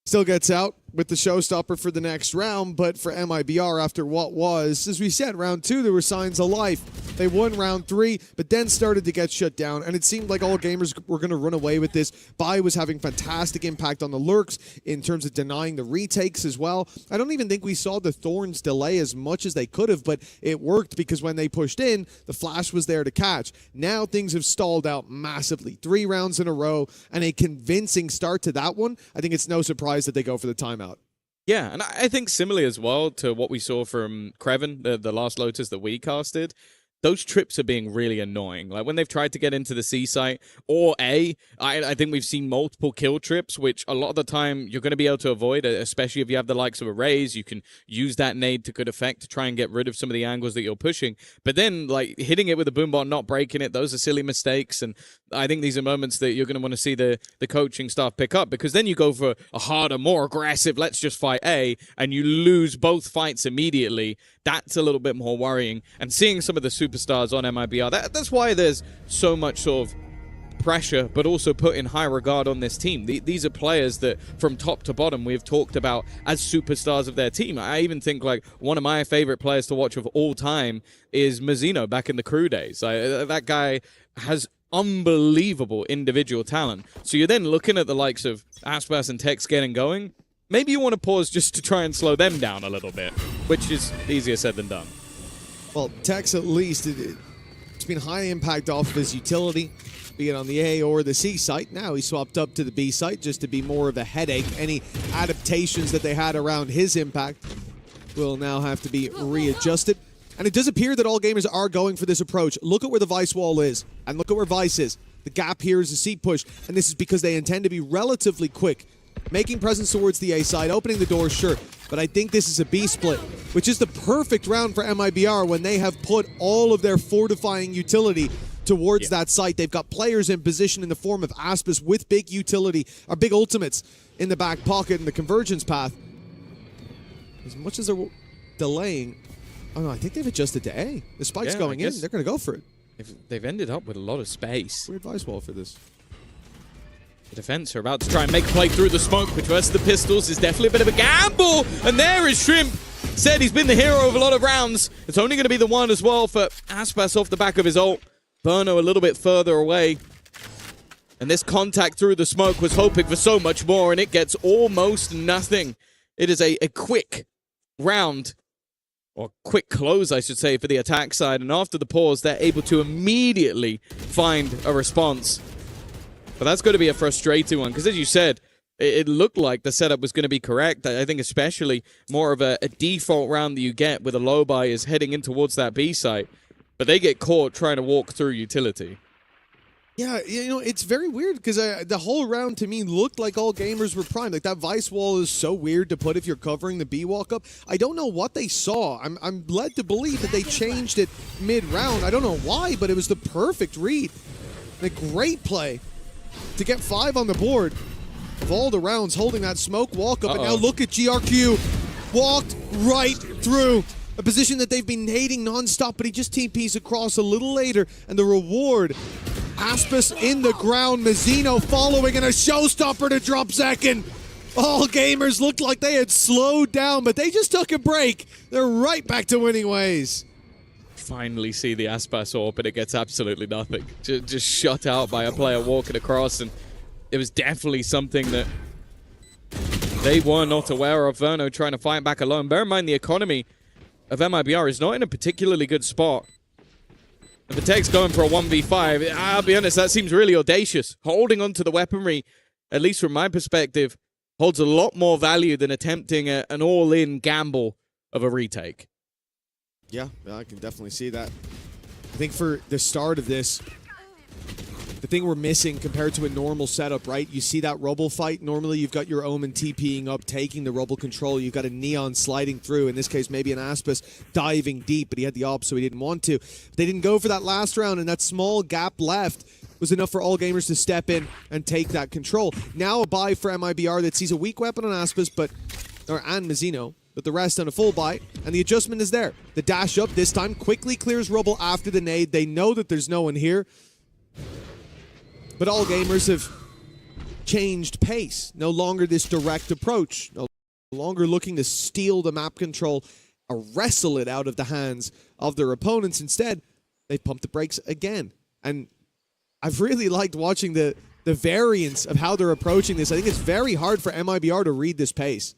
Still gets out with the showstopper for the next round, but for MIBR, after what was, as we said, round 2, there were signs of life. They won round 3, but then started to get shut down, and it seemed like all gamers were going to run away with this. Bai was having fantastic impact on the lurks in terms of denying the retakes as well. I don't even think we saw the Thorns delay as much as they could have, but it worked because when they pushed in, the flash was there to catch. Now things have stalled out massively. 3 rounds in a row, and a convincing start to that one. I think it's no surprise that they go for the timeout. Yeah, and I think similarly as well to what we saw from Creven, the last Lotus that we casted, those trips are being really annoying. Like when they've tried to get into the C site or A, I think we've seen multiple kill trips, which a lot of the time you're going to be able to avoid, especially if you have the likes of a Raze. You can use that nade to good effect to try and get rid of some of the angles that you're pushing. But then, like, hitting it with a boombot, not breaking it, those are silly mistakes. And I think these are moments that you're going to want to see the coaching staff pick up, because then you go for a harder, more aggressive, let's just fight A, and you lose both fights immediately. That's a little bit more worrying. And seeing some of the superstars on MIBR, that's why there's so much sort of pressure, but also put in high regard on this team. These are players that from top to bottom we've talked about as superstars of their team. I even think like one of my favorite players to watch of all time is Mazzino back in the crew days. That guy has unbelievable individual talent. So you're then looking at the likes of Aspas and Tex getting going. Maybe you want to pause just to try and slow them down a little bit, which is easier said than done. Well, Tex at least, it's been high impact off of his utility, be it on the A or the C site. Now he swapped up to the B site just to be more of a headache. Any adaptations that they had around his impact will now have to be readjusted. And it does appear that all gamers are going for this approach. Look at where the Vice wall is, and look at where Vice is. The gap here is a C push, and this is because they intend to be relatively quick. Making presence towards the A side, opening the door, sure. But I think this is a B split, which is the perfect round for MIBR when they have put all of their fortifying utility towards that site. They've got players in position in the form of Aspas with big utility, or big ultimates in the back pocket in the convergence path. As much as they're delaying, oh no, I think they've adjusted to A. The spike's going in, they're going to go for it. They've ended up with a lot of space. Weird Vice wall for this. The defense are about to try and make a play through the smoke, which versus the pistols is definitely a bit of a gamble. And there is Shrimp. Said he's been the hero of a lot of rounds. It's only going to be the one as well for Aspas off the back of his ult. Berno a little bit further away. And this contact through the smoke was hoping for so much more, and it gets almost nothing. It is a quick round, or quick close, I should say, for the attack side. And after the pause, they're able to immediately find a response. But that's going to be a frustrating one, because as you said, it looked like the setup was going to be correct. I think especially more of a default round that you get with a low buy is heading in towards that B site. But they get caught trying to walk through utility. Yeah, you know, it's very weird because the whole round to me looked like all gamers were primed. Like that Vice wall is so weird to put if you're covering the B walk up. I don't know what they saw. I'm led to believe that they changed it mid-round. I don't know why, but it was the perfect read. A great play to get 5 on the board of all the rounds holding that smoke walk up. And now look at GRQ. Walked right through a position that they've been hating nonstop, but he just TPs across a little later. And the reward, Aspas in the ground, Mazzino following, and a showstopper to drop second. All gamers looked like they had slowed down, but they just took a break. They're right back to winning ways. Finally see the Aspas AWP, but it gets absolutely nothing. Just shut out by a player walking across, and it was definitely something that they were not aware of. Verno trying to fight back alone. Bear in mind the economy of MIBR is not in a particularly good spot. And Patek's going for a 1v5. I'll be honest, that seems really audacious. Holding onto the weaponry, at least from my perspective, holds a lot more value than attempting an all-in gamble of a retake. Yeah, I can definitely see that. I think for the start of this, the thing we're missing compared to a normal setup, right? You see that Rubble fight. Normally you've got your Omen TPing up, taking the Rubble control. You've got a Neon sliding through. In this case, maybe an Aspas diving deep, but he had the op, so he didn't want to. They didn't go for that last round, and that small gap left was enough for all gamers to step in and take that control. Now a buy for MIBR that sees a weak weapon on Aspas, and Mazzino, but the rest on a full buy, and the adjustment is there. The dash up this time quickly clears Rubble after the nade. They know that there's no one here, but all gamers have changed pace. No longer this direct approach. No longer looking to steal the map control or wrestle it out of the hands of their opponents. Instead, they've pumped the brakes again. And I've really liked watching the variance of how they're approaching this. I think it's very hard for MIBR to read this pace.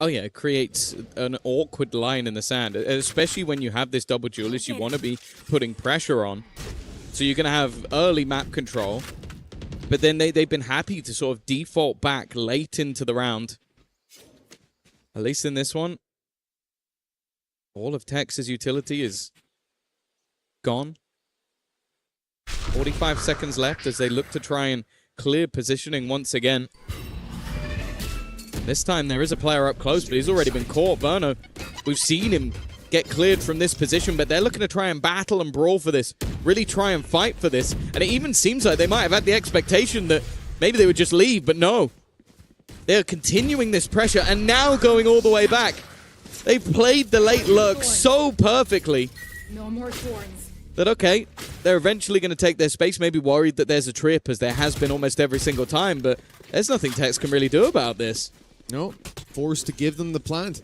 Oh yeah, it creates an awkward line in the sand, especially when you have this double duelist. You want to be putting pressure on. So you're going to have early map control, but then they've been happy to sort of default back late into the round. At least in this one, all of Tex's utility is gone. 45 seconds left as they look to try and clear positioning once again. This time there is a player up close, but he's already been caught. Verno, we've seen him get cleared from this position, but they're looking to try and battle and brawl for this, really try and fight for this. And it even seems like they might have had the expectation that maybe they would just leave, but no. They're continuing this pressure and now going all the way back. They've played the late lurk so perfectly that, okay, they're eventually going to take their space, maybe worried that there's a trip, as there has been almost every single time, but there's nothing Tex can really do about this. No, forced to give them the plant.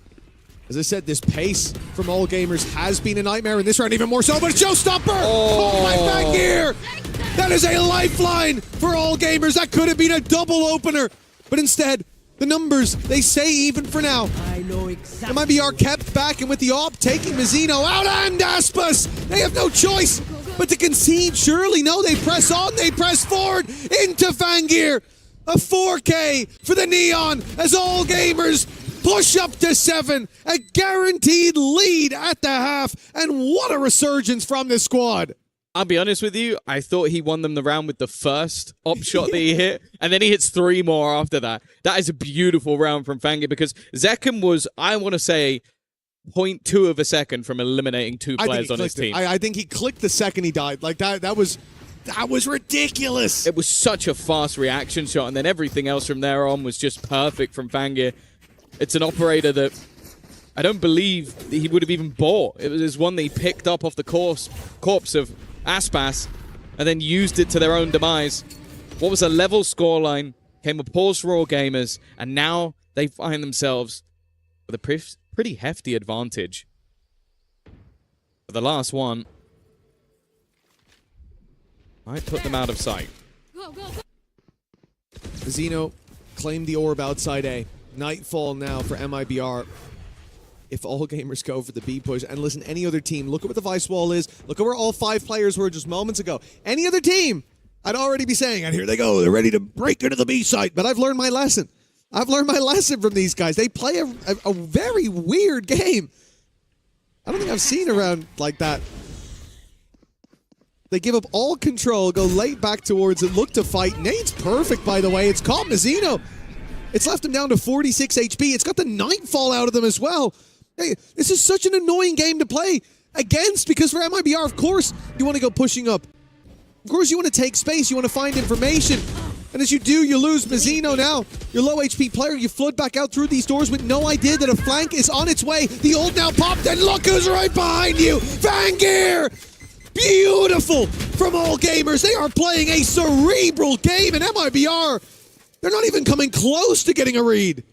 As I said, this pace from All Gamers has been a nightmare in this round, even more so, but it's Showstopper! Oh my back here! That is a lifeline for All Gamers. That could have been a double opener, but instead, the numbers, they say even for now. I know exactly. MIBR kept back, and with the AWP taking Mazzino out and Aspas, they have no choice but to concede. Surely, no, they press on, they press forward into Fangir. A 4K for the Neon as All Gamers push up to 7. A guaranteed lead at the half, and what a resurgence from this squad. I'll be honest with you, I thought he won them the round with the first op shot that he hit, and then he hits 3 more after that. That is a beautiful round from Fangir, because Zekum was, I want to say, 0.2 of a second from eliminating 2 players on his team. I think he clicked the second he died. Like, that was ridiculous. It was such a fast reaction shot, and then everything else from there on was just perfect from Fangir. It's an operator that I don't believe he would have even bought. It was one that he picked up off the corpse of Aspas and then used it to their own demise. What was a level scoreline, came a pause for All Gamers, and now they find themselves with a pretty hefty advantage. For the last one, might put them out of sight. Zeno claimed the orb outside A. Nightfall now for MIBR. If All Gamers go for the B push, and listen, any other team, look at what the Vice Wall is. Look at where all 5 players were just moments ago. Any other team, I'd already be saying, and here they go, they're ready to break into the B site. But I've learned my lesson. I've learned my lesson from these guys. They play a very weird game. I don't think I've seen a round like that. They give up all control, go late back towards it, look to fight. Nade's perfect, by the way. It's caught Mazzino. It's left him down to 46 HP. It's got the Nightfall out of them as well. Hey, this is such an annoying game to play against, because for MIBR, of course, you want to go pushing up. Of course, you want to take space. You want to find information. And as you do, you lose Mazzino now. Your low HP player, you flood back out through these doors with no idea that a flank is on its way. The ult now popped, and look who's right behind you. Fangir! Beautiful from All Gamers. They are playing a cerebral game, and MIBR, they're not even coming close to getting a read.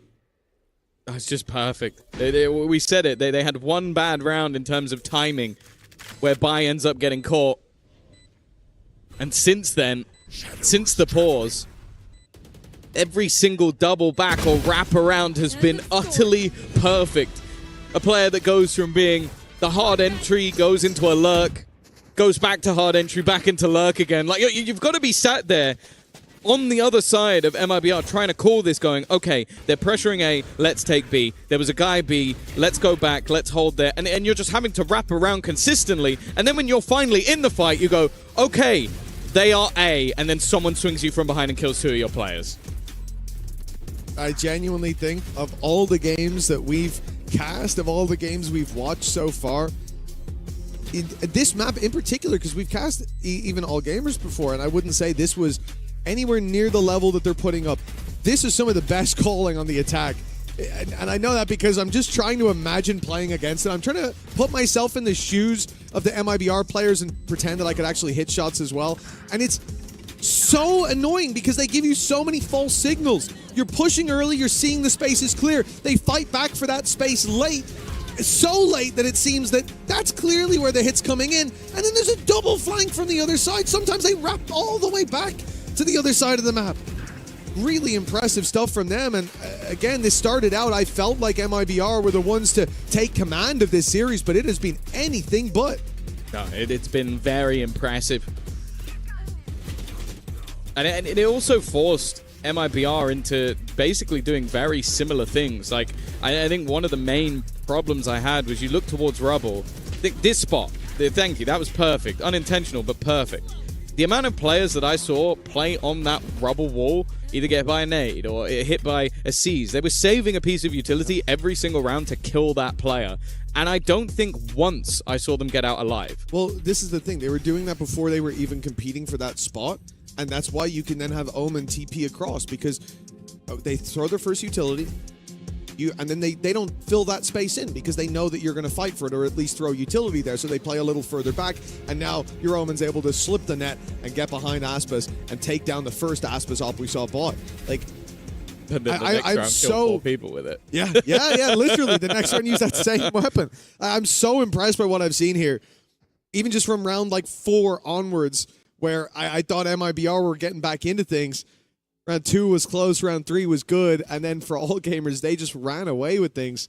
That's just perfect. We said it. They had one bad round in terms of timing, where Bai ends up getting caught. And since then, since the pause, every single double back or wrap around has been utterly perfect. A player that goes from being the hard entry, goes into a lurk, goes back to hard entry, back into lurk again. Like, you've got to be sat there on the other side of MIBR trying to call this, going, okay, they're pressuring A, let's take B. There was a guy B, let's go back, let's hold there. And you're just having to wrap around consistently. And then when you're finally in the fight, you go, okay, they are A, and then someone swings you from behind and kills 2 of your players. I genuinely think of all the games that we've cast, of all the games we've watched so far, this map in particular, because we've cast even All Gamers before, and I wouldn't say this was anywhere near the level that they're putting up. This is some of the best calling on the attack. And I know that because I'm just trying to imagine playing against it. I'm trying to put myself in the shoes of the MIBR players and pretend that I could actually hit shots as well. And it's so annoying because they give you so many false signals. You're pushing early, you're seeing the space is clear. They fight back for that space late. So late that it seems that that's clearly where the hit's coming in. And then there's a double flank from the other side. Sometimes they wrap all the way back to the other side of the map. Really impressive stuff from them. And again, this started out, I felt like MIBR were the ones to take command of this series, but it has been anything but. No, it's been very impressive. And it also forced MIBR into basically doing very similar things. Like, I think one of the main problems I had was you look towards Rubble, I think this spot, Thank you. That was perfect. Unintentional, but perfect. The amount of players that I saw play on that rubble wall, either get by a nade or hit by a seize, they were saving a piece of utility every single round to kill that player. And I don't think once I saw them get out alive. Well, this is the thing. They were doing that before they were even competing for that spot. And that's why you can then have Omen TP across, because they throw their first utility. And then they don't fill that space in because they know that you're going to fight for it, or at least throw utility there, so they play a little further back. And now your Omen's able to slip the net and get behind Aspas and take down the first Aspas op we saw bought. Like, I'm so 4 people with it. Yeah, literally. The next round use that same weapon. I'm so impressed by what I've seen here. Even just from round like 4 onwards, where I thought MIBR were getting back into things. Round 2 was close, round 3 was good, and then for all gamers, they just ran away with things.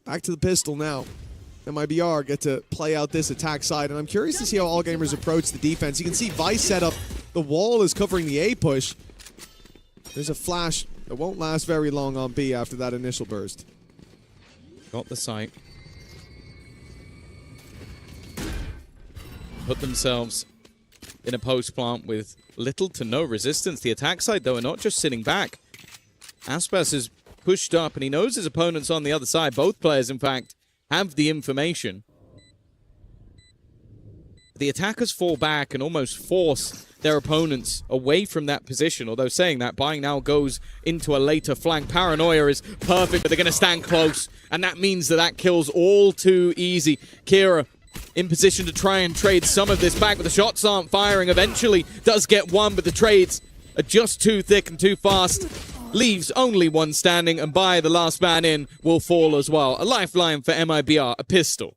Back to the pistol now. MIBR get to play out this attack side, and I'm curious to see how all gamers approach the defense. You can see Vice set up. The wall is covering the A push. There's a flash that won't last very long on B after that initial burst. Got the sight. Put themselves in a post plant with little to no resistance. The attack side, though, are not just sitting back. Aspas is pushed up, and he knows his opponent's on the other side. Both players, in fact, have the information. The attackers fall back and almost force their opponents away from that position. Although saying that, Buying now goes into a later flank. Paranoia is perfect, but they're going to stand close, and that means that kills all too easy. Kira in position to try and trade some of this back, but the shots aren't firing. Eventually does get one, but the trades are just too thick and too fast. Leaves only one standing, and by the last man in will fall as well. A lifeline for MIBR, a pistol.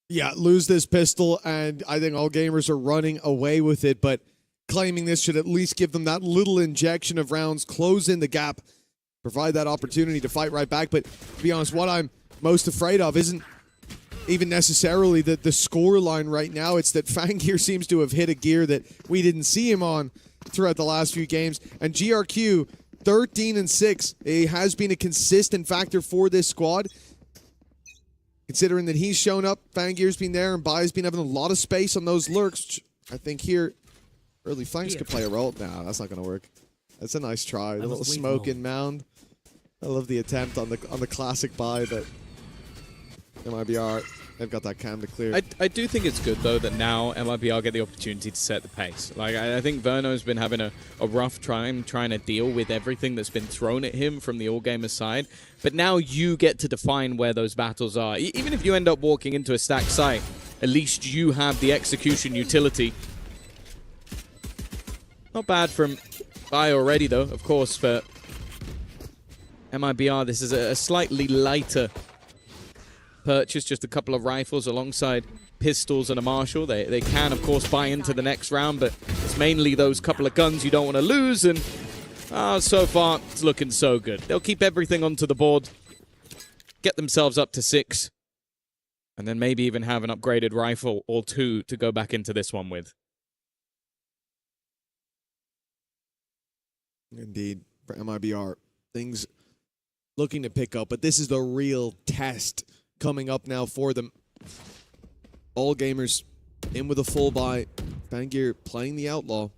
Yeah, lose this pistol, and I think all gamers are running away with it, but claiming this should at least give them that little injection of rounds, close in the gap, provide that opportunity to fight right back. But to be honest, what I'm most afraid of isn't even necessarily the score line right now. It's that Fangir seems to have hit a gear that we didn't see him on throughout the last few games. And GRQ, 13-6, he has been a consistent factor for this squad. Considering that he's shown up, Fangir's been there, and Bai's been having a lot of space on those lurks. I think here, early flanks could play a role. No, that's not going to work. That's a nice try. The little smoke in mound. I love the attempt on the classic Bai, but MIBR, they've got that cam to clear. I do think it's good, though, that now MIBR get the opportunity to set the pace. Like, I think Verno's been having a rough time trying to deal with everything that's been thrown at him from the all-gamer side. But now you get to define where those battles are. Even if you end up walking into a stacked site, at least you have the execution utility. Not bad from Bai already, though, of course, for MIBR. This is a slightly lighter purchase, just a couple of rifles alongside pistols and a Marshall. They can, of course, buy into the next round, but it's mainly those couple of guns you don't want to lose, and so far, it's looking so good. They'll keep everything onto the board, get themselves up to 6, and then maybe even have an upgraded rifle or 2 to go back into this one with. Indeed, for MIBR, things looking to pick up, but this is the real test coming up now for them. All gamers in with a full buy. Fangir playing the outlaw.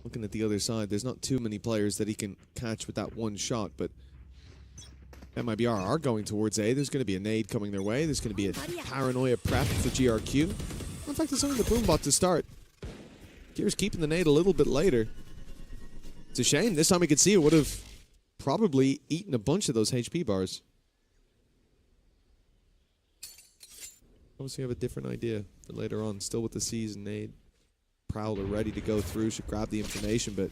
Looking at the other side, there's not too many players that he can catch with that one shot, but MIBR are going towards A. There's going to be a nade coming their way. There's going to be a paranoia prep for GRQ. In fact, it's only the boombot to start. Gear's keeping the nade a little bit later. It's a shame. This time we could see it would have probably eaten a bunch of those HP bars. Obviously, we have a different idea for later on. Still with the season nade. Prowler ready to go through. Should grab the information, but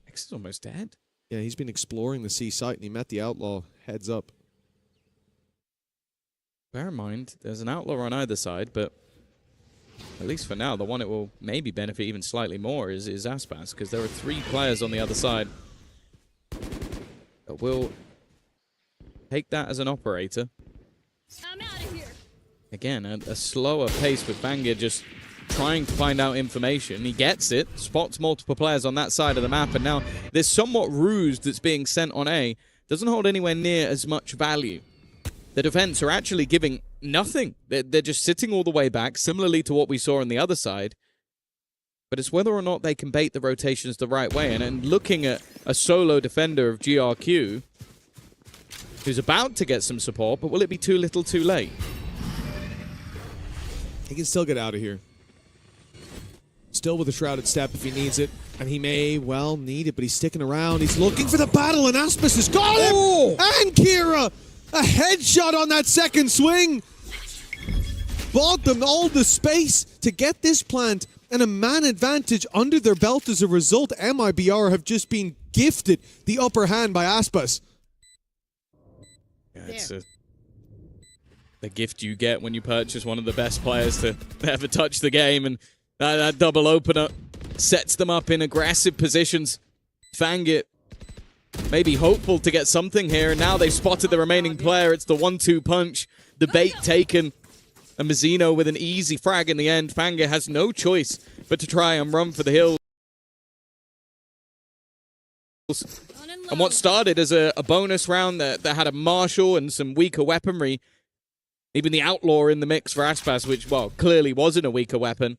X is almost dead. Yeah, he's been exploring the C site, and he met the outlaw heads up. Bear in mind, there's an outlaw on either side, but at least for now, the one it will maybe benefit even slightly more is Aspas, because there are 3 players on the other side that will take that as an operator. I'm out of here. Again, a slower pace with Fangir just trying to find out information. He gets it, spots multiple players on that side of the map, and now there's somewhat ruse that's being sent on A. Doesn't hold anywhere near as much value. the defense are actually giving nothing. They're just sitting all the way back, similarly to what we saw on the other side. But it's whether or not they can bait the rotations the right way. And looking at a solo defender of GRQ, who's about to get some support, but will it be too little too late? He can still get out of here. Still with a shrouded step if he needs it. And he may well need it, but he's sticking around. He's looking for the battle, and Aspas has got him! Oh! And Kira! A headshot on that second swing! Bought them all the space to get this plant and a man advantage under their belt as a result. MIBR have just been gifted the upper hand by Aspas. Yeah, it's the gift you get when you purchase one of the best players to ever touch the game, and that double opener sets them up in aggressive positions. Fangit maybe hopeful to get something here, and now they've spotted the remaining player. It's the 1-2 punch, the bait taken, and Mazzino with an easy frag in the end. Fangit has no choice but to try and run for the hills. And what started as a bonus round that had a Marshall and some weaker weaponry, even the Outlaw in the mix for Aspas, which, well, clearly wasn't a weaker weapon,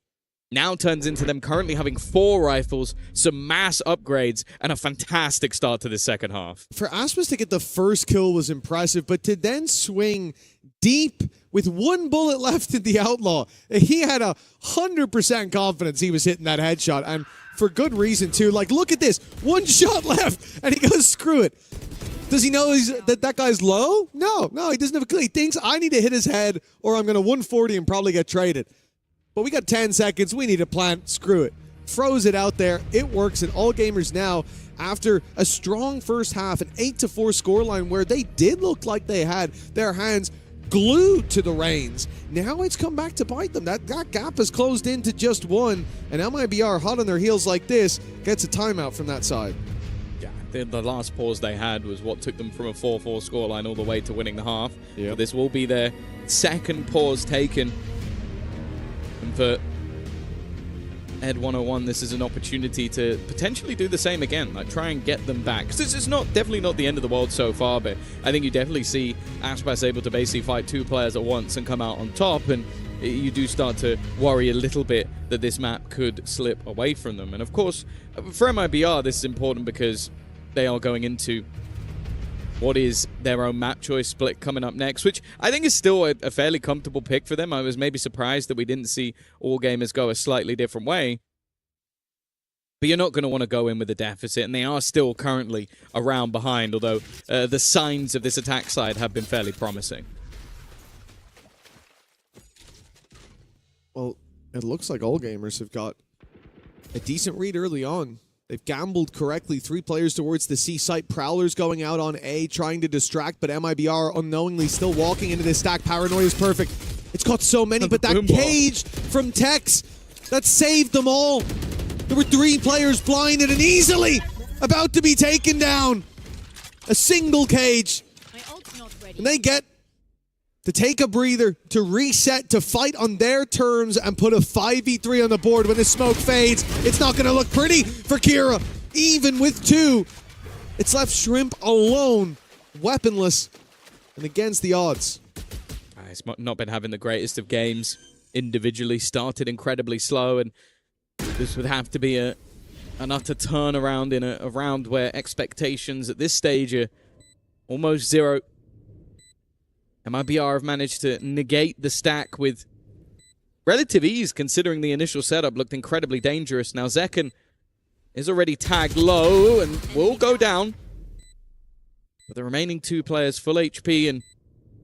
now turns into them currently having 4 rifles, some mass upgrades, and a fantastic start to the second half. For Aspas to get the first kill was impressive, but to then swing deep with 1 bullet left in the Outlaw, he had 100% confidence he was hitting that headshot, and for good reason too. Like, look at this, 1 shot left, and he goes, screw it. Does he know that guy's low? No, he doesn't have a clue. He thinks, I need to hit his head, or I'm going to 140 and probably get traded. But we got 10 seconds. We need a plant. Screw it. Throws it out there. It works. And all gamers now, after a strong first half, an 8-4 scoreline where they did look like they had their hands glued to the reins. Now it's come back to bite them. That gap has closed into just 1. And MIBR, hot on their heels like this, gets a timeout from that side. Yeah, the last pause they had was what took them from a 4-4 scoreline all the way to winning the half. Yep. But this will be their second pause taken. And for Ed 101, this is an opportunity to potentially do the same again, like try and get them back. Because this is definitely not the end of the world so far, but I think you definitely see Aspas able to basically fight 2 players at once and come out on top, and you do start to worry a little bit that this map could slip away from them. And of course, for MIBR, this is important because they are going into what is their own map choice split coming up next, which I think is still a fairly comfortable pick for them. I was maybe surprised that we didn't see all gamers go a slightly different way. But you're not going to want to go in with a deficit, and they are still currently around behind, although the signs of this attack side have been fairly promising. Well, it looks like all gamers have got a decent read early on. They've gambled correctly. 3 players towards the C site. Prowler's going out on A, trying to distract, but MIBR unknowingly still walking into this stack. Paranoia is perfect. It's got so many, but that cage from Tex, that saved them all. There were 3 players blinded and easily about to be taken down. A single cage. And they get to take a breather, to reset, to fight on their terms, and put a 5v3 on the board when the smoke fades. It's not going to look pretty for Kira, even with 2. It's left Shrimp alone, weaponless, and against the odds. It's not been having the greatest of games individually. Started incredibly slow, and this would have to be an utter turnaround in a round where expectations at this stage are almost 0. MIBR have managed to negate the stack with relative ease, considering the initial setup looked incredibly dangerous. Now Zekken is already tagged low and will go down. But the remaining 2 players full HP and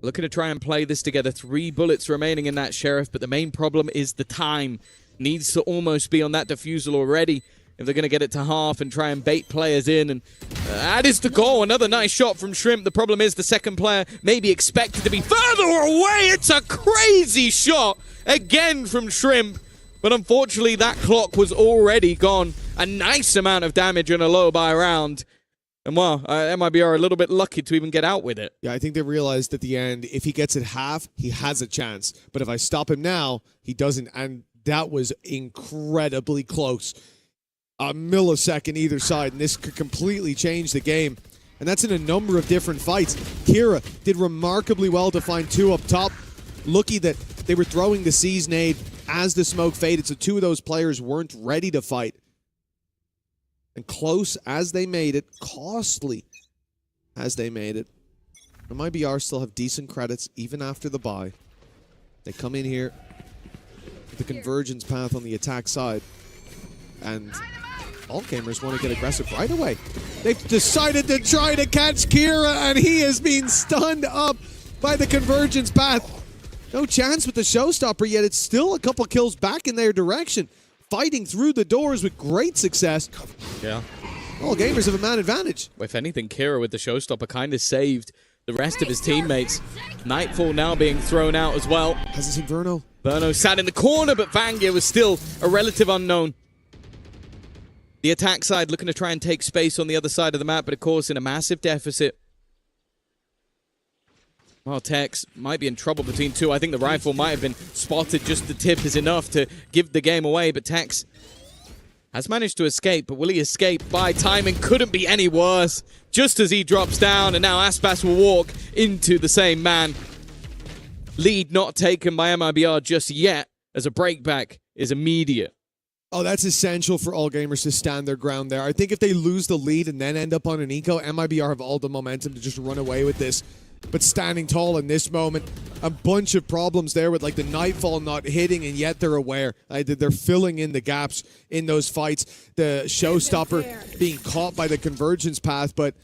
looking to try and play this together. 3 bullets remaining in that Sheriff, but the main problem is the time. Needs to almost be on that defusal already if they're going to get it to half and try and bait players in. And that is the goal. Another nice shot from Shrimp. The problem is the second player may be expected to be further away. It's a crazy shot again from Shrimp. But unfortunately, that clock was already gone. A nice amount of damage in a low buy round. And well, MIBR are a little bit lucky to even get out with it. Yeah, I think they realized at the end, if he gets it half, he has a chance. But if I stop him now, he doesn't. And that was incredibly close. A millisecond either side, and this could completely change the game. and that's in a number of different fights. Kira did remarkably well to find 2 up top. Lucky that they were throwing the Seize nade as the smoke faded, so 2 of those players weren't ready to fight. And close as they made it, costly as they made it. MIBR still have decent credits even after the bye. They come in here with the convergence path on the attack side. And all gamers want to get aggressive right away. They've decided to try to catch Kira, and he has been stunned up by the convergence path. No chance with the showstopper, yet it's still a couple kills back in their direction. Fighting through the doors with great success. Yeah. All gamers have a man advantage. If anything, Kira with the showstopper kind of saved the rest of his teammates. Nightfall now being thrown out as well. Hasn't seen Verno. Verno sat in the corner, but Vangear was still a relative unknown. The attack side looking to try and take space on the other side of the map, but of course in a massive deficit. Well, Tex might be in trouble between 2. I think the rifle might have been spotted. Just the tip is enough to give the game away, but Tex has managed to escape, but will he escape by timing? Couldn't be any worse. Just as he drops down, and now Aspas will walk into the same man. Lead not taken by MIBR just yet, as a breakback is immediate. Oh, that's essential for all gamers to stand their ground there. I think if they lose the lead and then end up on an eco, MIBR have all the momentum to just run away with this. But standing tall in this moment, a bunch of problems there with like the Nightfall not hitting, and yet they're aware. They're filling in the gaps in those fights. The showstopper being caught by the convergence path, but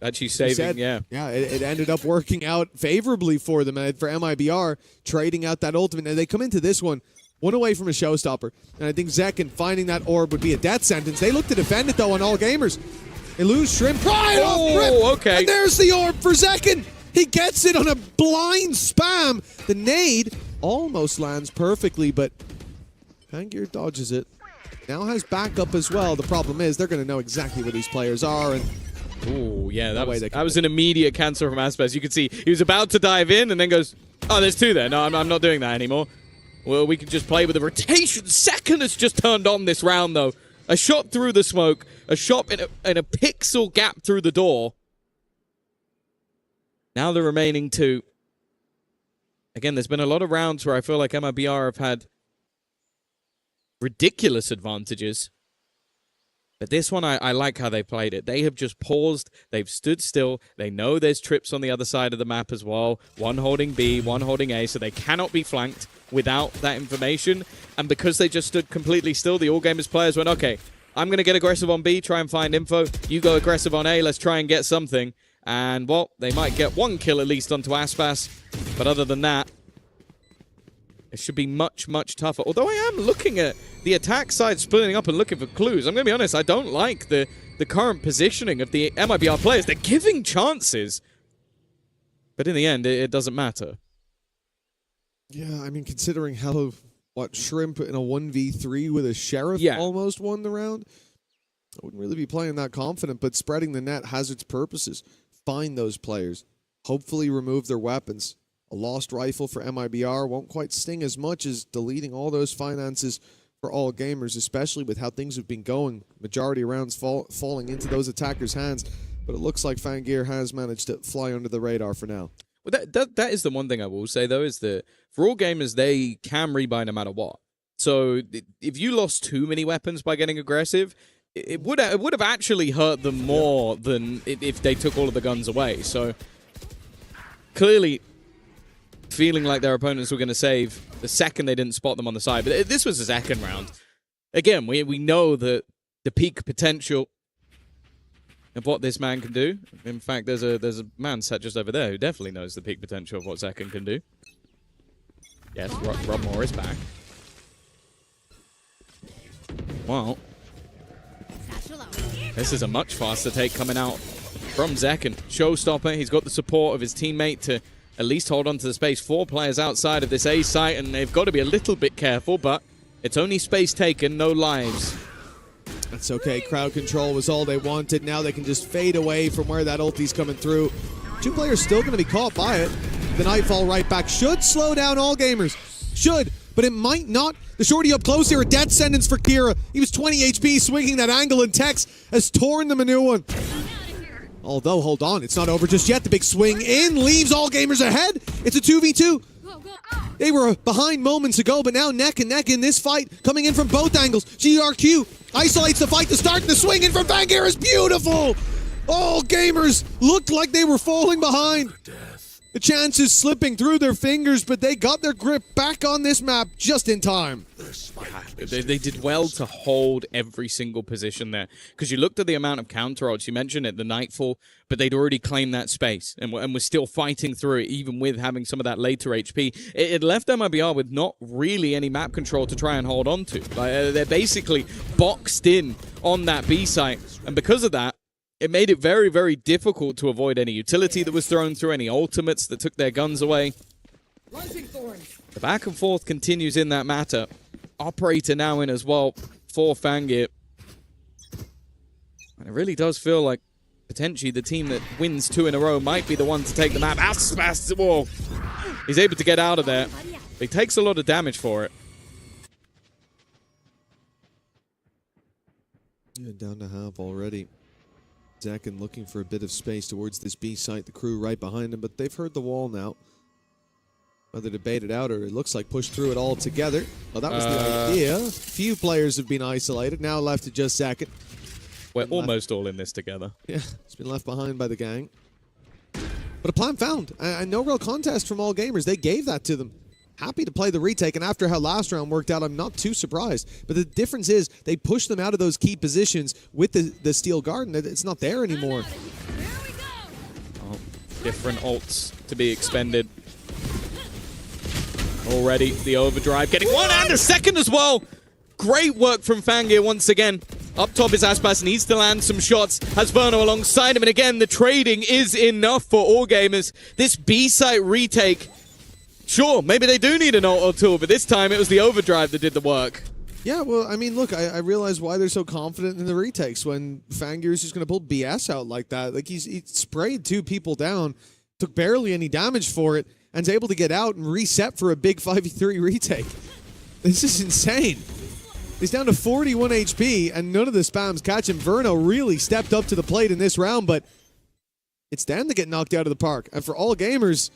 actually saving, yeah. Yeah, it ended up working out favorably for them, and for MIBR, trading out that ultimate. And they come into this one away from a showstopper. And I think Zekken finding that orb would be a death sentence. They look to defend it, though, on all gamers. They lose Shrimp. Right off Rip! Okay. And there's the orb for Zekken. He gets it on a blind spam. The nade almost lands perfectly, but Vangear dodges it. Now has backup as well. The problem is they're going to know exactly where these players are, and oh, yeah, that was an immediate cancel from Aspas. You could see he was about to dive in and then goes, oh, there's 2 there. No, I'm not doing that anymore. Well, we can just play with the rotation. Zekken has just turned on this round, though. A shot through the smoke, a shot in a pixel gap through the door. Now the remaining 2. Again, there's been a lot of rounds where I feel like MIBR have had ridiculous advantages. But this one, I like how they played it. They have just paused. They've stood still. They know there's trips on the other side of the map as well. One holding B, one holding A, so they cannot be flanked without that information. And because they just stood completely still, the All Gamers players went, okay, I'm going to get aggressive on B, try and find info. You go aggressive on A, let's try and get something. And, well, they might get 1 kill at least onto Aspas. But other than that, it should be much, much tougher. Although I am looking at the attack side splitting up and looking for clues. I'm going to be honest, I don't like the current positioning of the MIBR players. They're giving chances. But in the end, it doesn't matter. yeah, I mean, considering how, Shrimp in a 1v3 with a Sheriff almost won the round, I wouldn't really be playing that confident, but spreading the net has its purposes. Find those players. Hopefully remove their weapons. A lost rifle for MIBR won't quite sting as much as deleting all those finances for all gamers, especially with how things have been going. Majority of rounds falling into those attackers' hands, but it looks like Vangear has managed to fly under the radar for now. Well, that is the one thing I will say, though, is that for all gamers, they can rebuy no matter what. So if you lost too many weapons by getting aggressive, it would have actually hurt them more than if they took all of the guns away. So clearly feeling like their opponents were going to save the second they didn't spot them on the side. But this was the second round. Again, we know that the peak potential of what this man can do. In fact, there's a man sat just over there who definitely knows the peak potential of what Zekken can do. Yes, Rob Morris back. Well, this is a much faster take coming out from Zekken. Showstopper, he's got the support of his teammate to at least hold on to the space. 4 players outside of this A site, and they've got to be a little bit careful, but it's only space taken, no lives. That's okay. Crowd control was all they wanted. Now they can just fade away from where that ulti's coming through. 2 players still going to be caught by it. The Nightfall right back should slow down all gamers. Should, but it might not. The shorty up close here, a death sentence for Kira. He was 20 HP, swinging that angle, and Tex has torn them a new one. Although, hold on, it's not over just yet. The big swing in leaves All Gamers ahead. It's a 2v2. Go, go. They were behind moments ago, but now neck and neck in this fight, coming in from both angles. GRQ isolates the fight to start, and the swing in from Vangear is beautiful. All Gamers looked like they were falling behind. The chances slipping through their fingers, but they got their grip back on this map just in time. They did well to hold every single position there. Because you looked at the amount of counter odds, you mentioned it, the Nightfall, but they'd already claimed that space. And we're still fighting through it, even with having some of that later HP. It left MIBR with not really any map control to try and hold on to. They're basically boxed in on that B site. And because of that, it made it very, very difficult to avoid any utility that was thrown through, any ultimates that took their guns away. The back and forth continues in that matter. Operator now in as well for Fangir. And it really does feel like potentially the team that wins 2 in a row might be the one to take the map. Whoa. He's able to get out of there. He takes a lot of damage for it. Yeah, down to half already. Zekin looking for a bit of space towards this B site, the crew right behind him, but they've heard the wall now. Whether to bait it out or it looks like push through it all together. Well, that was the idea. Few players have been isolated, now left to just Zekin. We're almost all in this together. Yeah, it's been left behind by the gang. But a plan found, and no real contest from All Gamers. They gave that to them. Happy to play the retake, and after how last round worked out, I'm not too surprised. But the difference is they pushed them out of those key positions with the Steel Garden. It's not there anymore. Oh, different ults to be expended. Already, the overdrive getting one and a second as well. Great work from Fangir once again. Up top is Aspas, needs to land some shots. Has Verno alongside him, and again, the trading is enough for All Gamers. This B-site retake, sure, maybe they do need an ult or two, but this time it was the overdrive that did the work. Yeah, well, I mean, look, I realize why they're so confident in the retakes when Fangir is just going to pull BS out like that. Like, he sprayed 2 people down, took barely any damage for it, and is able to get out and reset for a big 5v3 retake. This is insane. He's down to 41 HP, and none of the spams catch him. Verno really stepped up to the plate in this round, but it's them that get knocked out of the park. And for All Gamers,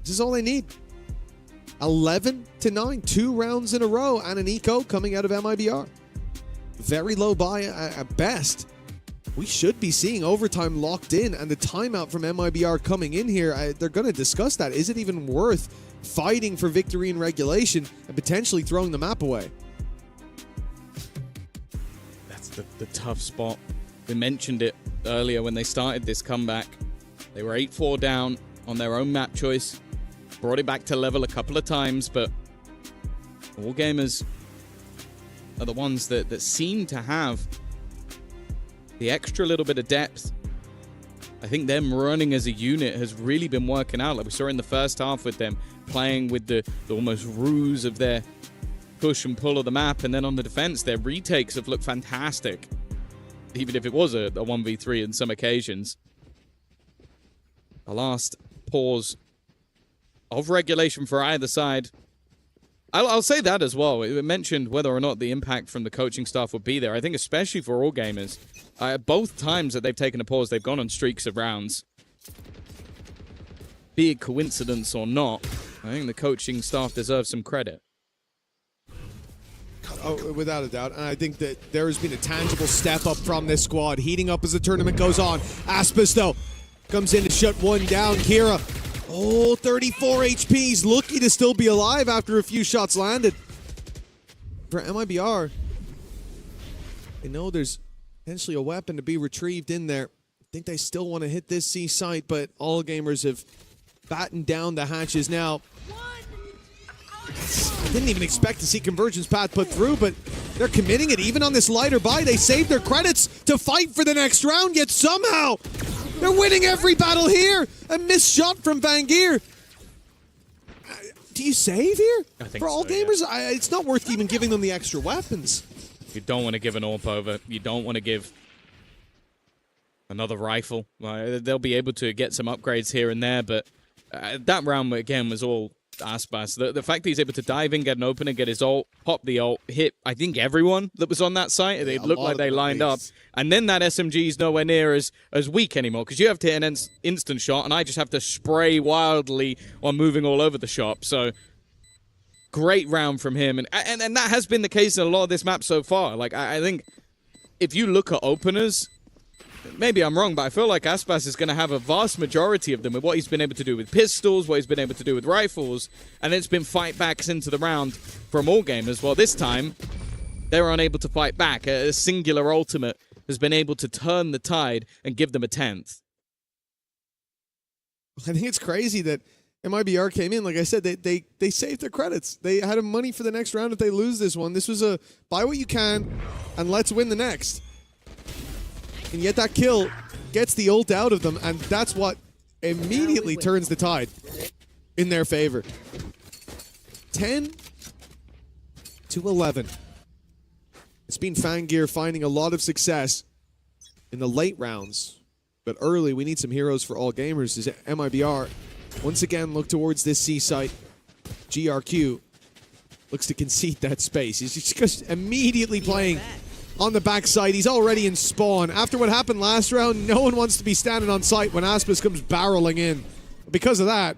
this is all they need. 11-9, 2 rounds in a row, and an eco coming out of MIBR. Very low buy at best. We should be seeing overtime locked in, and the timeout from MIBR coming in here, they're going to discuss that. Is it even worth fighting for victory in regulation and potentially throwing the map away? That's the tough spot. We mentioned it earlier when they started this comeback. They were 8-4 down on their own map choice. Brought it back to level a couple of times, but All Gamers are the ones that seem to have the extra little bit of depth. I think them running as a unit has really been working out. Like we saw in the first half with them playing with the almost ruse of their push and pull of the map, and then on the defense, their retakes have looked fantastic. Even if it was a 1v3 in some occasions. The last pause of regulation for either side. I'll say that as well. It mentioned whether or not the impact from the coaching staff would be there. I think especially for All Gamers, both times that they've taken a pause, they've gone on streaks of rounds. Be it coincidence or not, I think the coaching staff deserves some credit. Oh, without a doubt. And I think that there has been a tangible step up from this squad, heating up as the tournament goes on. Aspas, though, comes in to shut one down. Kira, 34 HP. He's lucky to still be alive after a few shots landed. For MIBR, they know there's potentially a weapon to be retrieved in there. I think they still want to hit this C site, but All Gamers have battened down the hatches now. I didn't even expect to see Convergence Path put through, but they're committing it. Even on this lighter buy, they saved their credits to fight for the next round, yet somehow they're winning every battle here. A missed shot from Vangear. Do you save here? I think for All so, Gamers? yeah. It's not worth even giving them the extra weapons. You don't want to give an AWP over. You don't want to give another rifle. They'll be able to get some upgrades here and there, but that round, again, was all Aspas. The fact that he's able to dive in, get an opener, get his ult, pop the ult, hit, I think, everyone that was on that site. It looked like they lined up. And then that SMG is nowhere near as weak anymore, because you have to hit an instant shot, and I just have to spray wildly while moving all over the shop. So, great round from him. And that has been the case in a lot of this map so far. Like, I think if you look at openers, maybe I'm wrong, but I feel like Aspas is going to have a vast majority of them with what he's been able to do with pistols, what he's been able to do with rifles, and it's been fight backs into the round from all gamers. Well, this time, they were unable to fight back. A singular ultimate has been able to turn the tide and give them a 10th. I think it's crazy that MIBR came in. Like I said, they saved their credits. They had money for the next round if they lose this one. This was a buy what you can and let's win the next. And yet that kill gets the ult out of them, and that's what immediately turns the tide in their favor. 10 to 11. It's been Fangir finding a lot of success in the late rounds, but early we need some heroes for all gamers as MIBR once again look towards this C site. GRQ looks to concede that space. He's just immediately playing on the backside. He's already in spawn. After what happened last round, no one wants to be standing on site when Aspas comes barreling in. Because of that,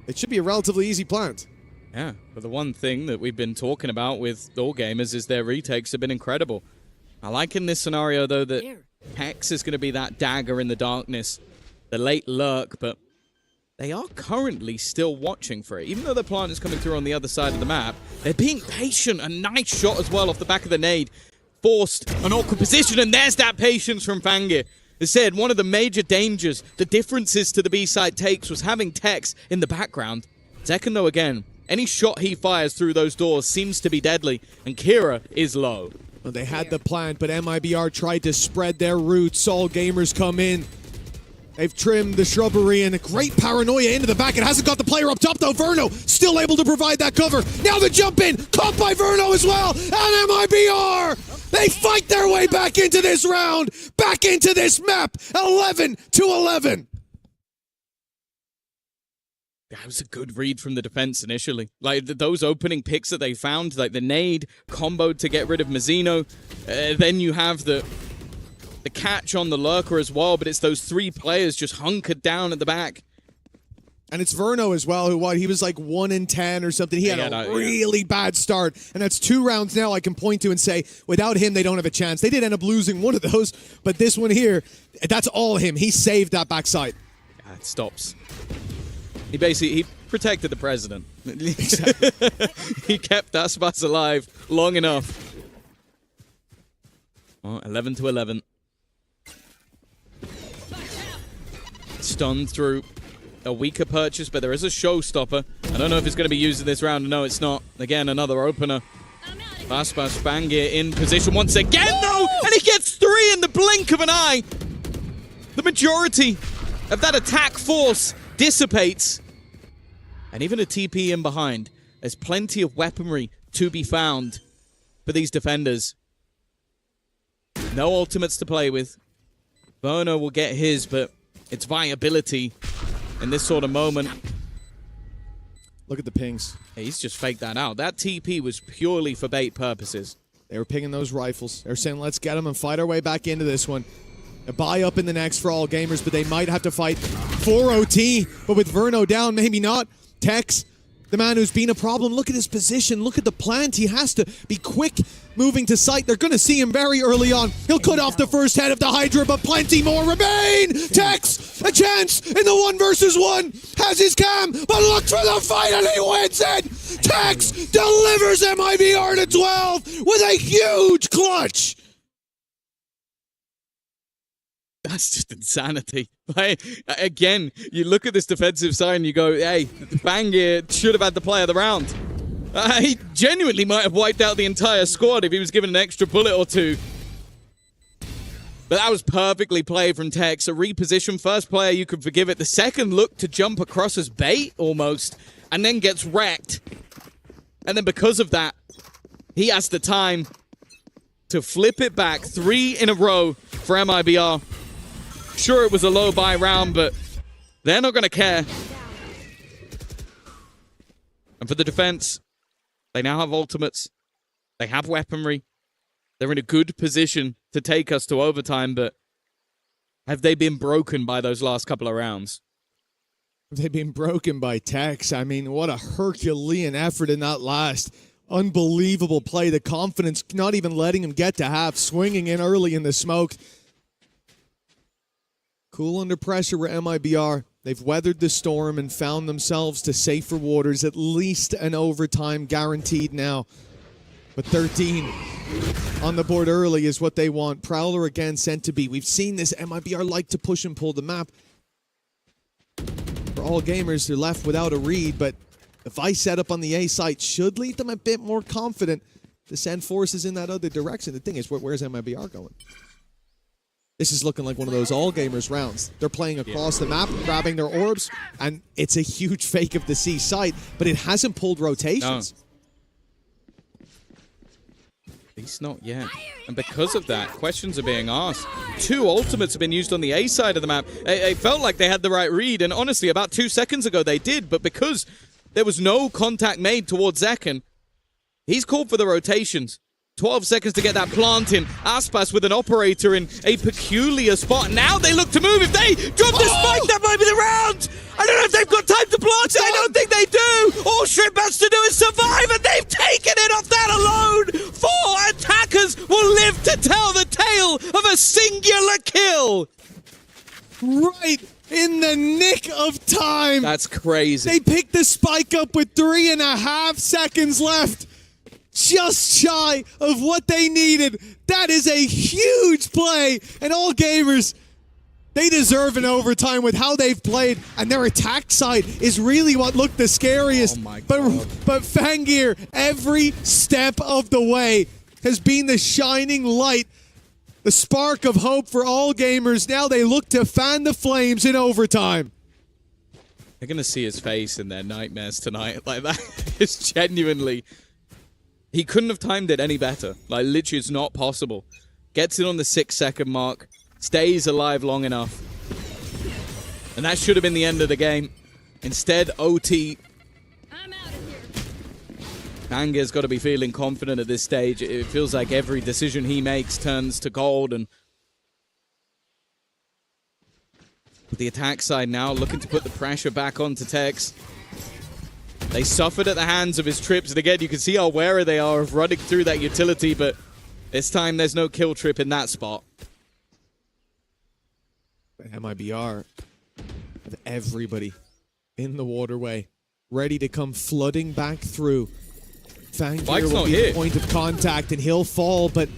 it should be a relatively easy plant. Yeah, but the one thing that we've been talking about with all gamers is their retakes have been incredible. I like in this scenario, though, that Hex is going to be that dagger in the darkness, the late lurk, but they are currently still watching for it. Even though the plant is coming through on the other side of the map, they're being patient. A nice shot as well off the back of the nade. Forced an awkward position, and there's that patience from Fangir. As said, one of the major dangers, the differences to the B-side takes was having Tex in the background. Second, though, again, any shot he fires through those doors seems to be deadly, and Kira is low. Well, they had the plant, but MIBR tried to spread their roots. All gamers come in. They've trimmed the shrubbery, and a great paranoia into the back. It hasn't got the player up top, though. Verno still able to provide that cover. Now the jump in, caught by Verno as well, and MIBR! They fight their way back into this round, back into this map, 11 to 11. That was a good read from the defense initially. Like, those opening picks that they found, like the nade comboed to get rid of Mazzino. Then you have the catch on the lurker as well, but it's those three players just hunkered down at the back. And it's Verno as well, who he was like 1 in 10 or something. He had a really bad start. And that's 2 rounds now I can point to and say, without him, they don't have a chance. They did end up losing one of those, but this one here, that's all him. He saved that backside. Yeah, it stops. He protected the president. He kept Aspas alive long enough. Oh, 11 to 11. Stunned through a weaker purchase, but there is a showstopper. I don't know if it's going to be used in this round. No, it's not. Again, another opener. Aspas Fangir in position once again, though, and he gets 3 in the blink of an eye. The majority of that attack force dissipates. And even a TP in behind. There's plenty of weaponry to be found for these defenders. No ultimates to play with. Verno will get his, but its viability in this sort of moment. Look at the pings. He's just faked that out. That TP was purely for bait purposes. They were pinging those rifles. They're saying, let's get them and fight our way back into this one. A buy up in the next for all gamers, but they might have to fight for OT. But with Verno down, maybe not. Tex, the man who's been a problem. Look at his position. Look at the plant. He has to be quick moving to site. They're going to see him very early on. He'll cut off the first head of the Hydra, but plenty more remain. Tex, a chance in the 1 versus 1. Has his cam, but look for the fight and he wins it. Tex delivers MIBR to 12 with a huge clutch. That's just insanity. Like, again, you look at this defensive side and you go, hey, Fangir should have had the play of the round. He genuinely might have wiped out the entire squad if he was given an extra bullet or 2. But that was perfectly played from Tex. A reposition, first player, you could forgive it. The second look to jump across as bait, almost, and then gets wrecked. And then because of that, he has the time to flip it back. 3 in a row for MIBR. Sure, it was a low buy round, but they're not going to care. And for the defense, they now have ultimates. They have weaponry. They're in a good position to take us to overtime, but have they been broken by those last couple of rounds? They've been broken by Tex. I mean, what a Herculean effort in that last. Unbelievable play. The confidence not even letting him get to half, swinging in early in the smoke. Cool under pressure with MIBR. They've weathered the storm and found themselves to safer waters. At least an overtime guaranteed now. But 13 on the board early is what they want. Prowler again sent to B. We've seen this MIBR like to push and pull the map. For all gamers, they're left without a read, but the Vice setup on the A site should leave them a bit more confident to send forces in that other direction. The thing is, where's MIBR going? This is looking like one of those all gamers rounds. They're playing across the map, grabbing their orbs, and it's a huge fake of the C site, but it hasn't pulled rotations. No. At least not yet. And because of that, questions are being asked. 2 ultimates have been used on the A side of the map. It felt like they had the right read, and honestly, about 2 seconds ago they did, but because there was no contact made towards Zekken, he's called for the rotations. 12 seconds to get that plant in. Aspas with an operator in a peculiar spot. Now they look to move. If they drop this spike, that might be the round. I don't know if they've got time to plant it. I don't think they do. All Shrimp has to do is survive, and they've taken it off that alone. 4 attackers will live to tell the tale of a singular kill. Right in the nick of time. That's crazy. They picked the spike up with 3.5 seconds left. Just shy of what they needed. That is a huge play. And all gamers, they deserve an overtime with how they've played. And their attack side is really what looked the scariest. Oh my God. But Fangir, every step of the way, has been the shining light. The spark of hope for all gamers. Now they look to fan the flames in overtime. They're going to see his face in their nightmares tonight. Like, that is genuinely... He couldn't have timed it any better. Like, literally, it's not possible. Gets it on the 6-second mark. Stays alive long enough. And that should have been the end of the game. Instead, OT. I'm out of here. Fangir's got to be feeling confident at this stage. It feels like every decision he makes turns to gold. And with the attack side now looking to put the pressure back onto Tex. They suffered at the hands of his trips, and again, you can see how wary they are of running through that utility, but this time there's no kill trip in that spot. MIBR have everybody in the waterway ready to come flooding back through. Fangir will be the point of contact, and he'll fall, but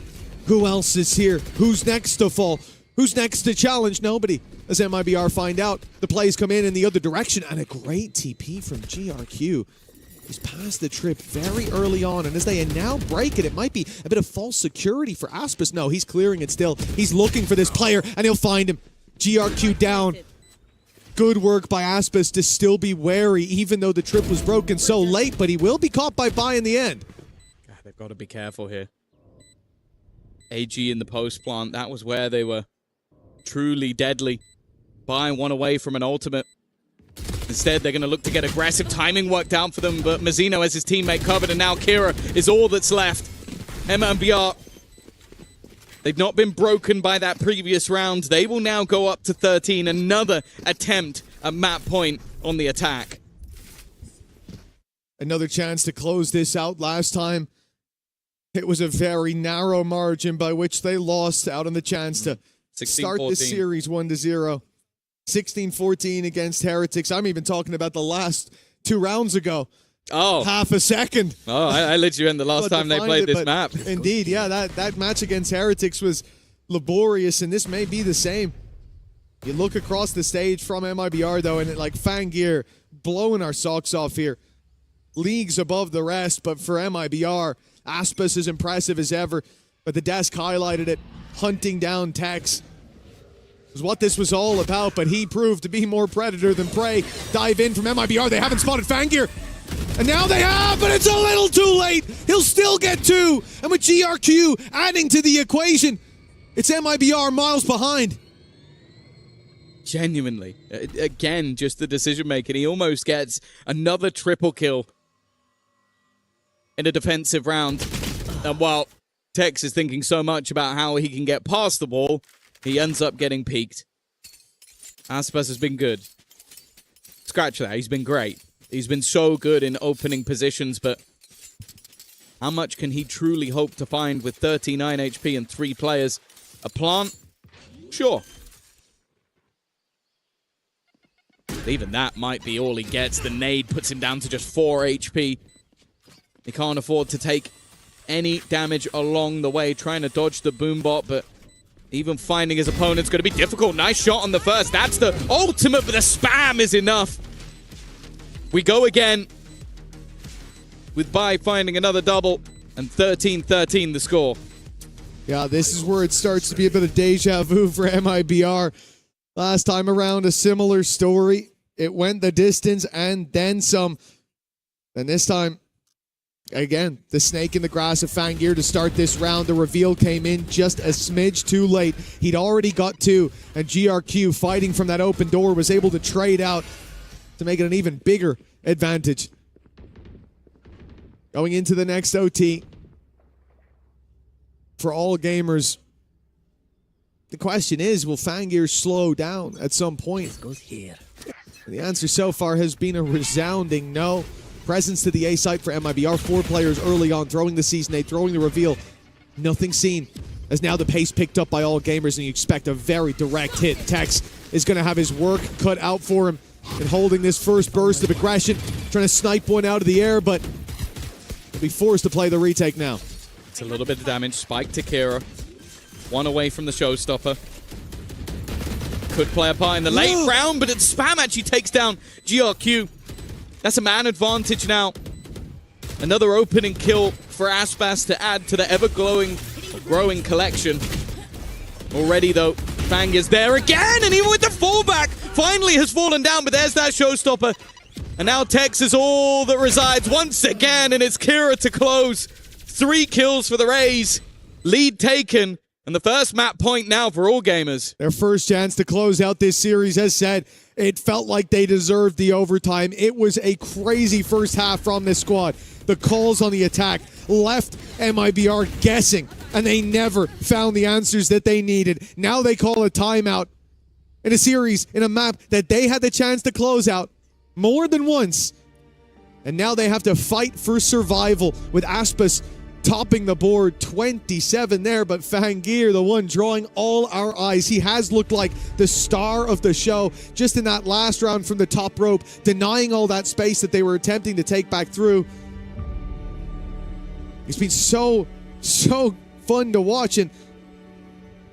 who else is here? Who's next to fall? Who's next to challenge? Nobody. As MIBR find out, the plays come in the other direction, and a great TP from GRQ. He's passed the trip very early on, and as they now break it might be a bit of false security for Aspas. No, he's clearing it still. He's looking for this player, and he'll find him. GRQ down. Good work by Aspas to still be wary, even though the trip was broken so late, but he will be caught by in the end. God, they've got to be careful here. AG in the post plant, that was where they were truly deadly. One away from an ultimate. Instead, they're going to look to get aggressive timing worked out for them, but Mazzino has his teammate covered, and now Kira is all that's left. MIBR, they've not been broken by that previous round. They will now go up to 13. Another attempt at map point on the attack. Another chance to close this out. Last time, it was a very narrow margin by which they lost out on the chance to start this series 1-0. 16-14 against Heretics. I'm even talking about the last 2 rounds ago. Oh. Half a second. Oh, I let you in the last time they played this map. Indeed, yeah, that match against Heretics was laborious, and this may be the same. You look across the stage from MIBR, though, and like Fangir blowing our socks off here. Leagues above the rest, but for MIBR, Aspas is impressive as ever, but the desk highlighted it, hunting down Tex. Was what this was all about, but he proved to be more predator than prey. Dive in from MIBR. They haven't spotted Fangir. And now they have, but it's a little too late. He'll still get 2. And with GRQ adding to the equation, it's MIBR miles behind. Genuinely. Again, just the decision making. He almost gets another triple kill in a defensive round. And while Tex is thinking so much about how he can get past the wall, he ends up getting peaked. Aspas has been good. Scratch that, he's been great. He's been so good in opening positions, but how much can he truly hope to find with 39 HP and 3 players? A plant? Sure. Even that might be all he gets. The nade puts him down to just 4 HP. He can't afford to take any damage along the way, trying to dodge the boombot, but even finding his opponent's going to be difficult. Nice shot on the first. That's the ultimate, but the spam is enough. We go again with Bai finding another double, and 13-13 the score. Yeah, this is where it starts to be a bit of deja vu for MIBR. Last time around, a similar story. It went the distance and then some. And this time, again, the snake in the grass of Fangir to start this round. The reveal came in just a smidge too late. He'd already got 2, and GRQ, fighting from that open door, was able to trade out to make it an even bigger advantage. Going into the next OT, for all gamers, the question is, will Fangir slow down at some point? This goes here. The answer so far has been a resounding no. Presence to the A site for MIBR. 4 players early on, throwing the Season 8, throwing the reveal. Nothing seen. As now the pace picked up by all gamers, and you expect a very direct hit. Tex is going to have his work cut out for him in holding this first burst of aggression. Trying to snipe one out of the air, but he'll be forced to play the retake now. It's a little bit of damage. Spike to Kira. 1 away from the showstopper. Could play a part in the late round, but it's Spam actually takes down GRQ. That's a man advantage now. Another opening kill for Aspas to add to the growing collection. Already, though, Fang is there again, and even with the fallback, finally has fallen down, but there's that showstopper. And now Tex is all that resides once again, and it's Kira to close. 3 kills for the Rays. Lead taken. And the first map point now for all gamers. Their first chance to close out this series, as said, it felt like they deserved the overtime. It was a crazy first half from this squad. The calls on the attack left MIBR guessing, and they never found the answers that they needed. Now they call a timeout in a series, in a map that they had the chance to close out more than once. And now they have to fight for survival with Aspas topping the board, 27 there, but Fangir, the one drawing all our eyes. He has looked like the star of the show just in that last round from the top rope, denying all that space that they were attempting to take back through. It's been so fun to watch, and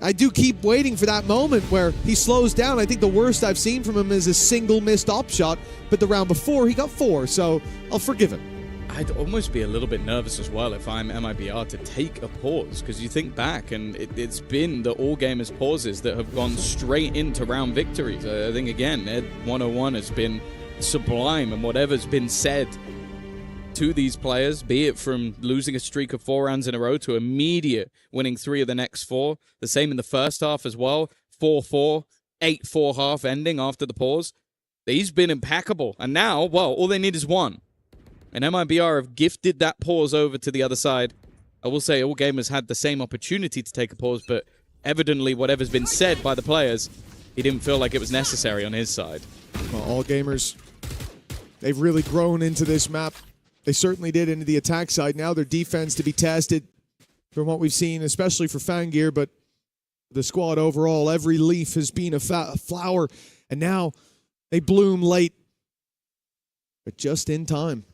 I do keep waiting for that moment where he slows down. I think the worst I've seen from him is a single missed op shot, but the round before he got 4, so I'll forgive him. I'd almost be a little bit nervous as well if I'm MIBR to take a pause, because you think back and it's been the all gamers pauses that have gone straight into round victories. I think again, Ed 101 has been sublime, and whatever's been said to these players, be it from losing a streak of 4 rounds in a row to immediate winning 3 of the next 4, the same in the first half as well, 4-4, 8-4 half ending after the pause. He's been impeccable, and now, well, all they need is 1. And MIBR have gifted that pause over to the other side. I will say all gamers had the same opportunity to take a pause, but evidently whatever's been said by the players, he didn't feel like it was necessary on his side. Well, all gamers, they've really grown into this map. They certainly did into the attack side. Now their defense to be tested from what we've seen, especially for Fangir, but the squad overall, every leaf has been a flower, and now they bloom late, but just in time.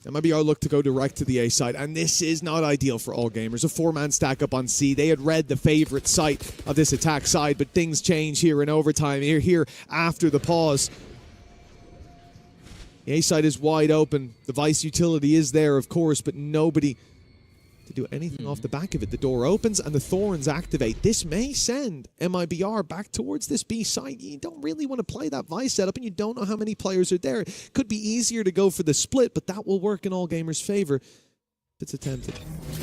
MIBR look to go direct to the A side, and this is not ideal for all gamers. A 4-man stack up on C. They had read the favorite site of this attack side, but things change here in overtime. Here after the pause. The A side is wide open. The Vice utility is there, of course, but nobody to do anything off the back of it. The door opens and the Thorns activate. This may send MIBR back towards this B side. You don't really want to play that Vice setup, and you don't know how many players are there. It could be easier to go for the split, but that will work in all gamers' favor if it's attempted.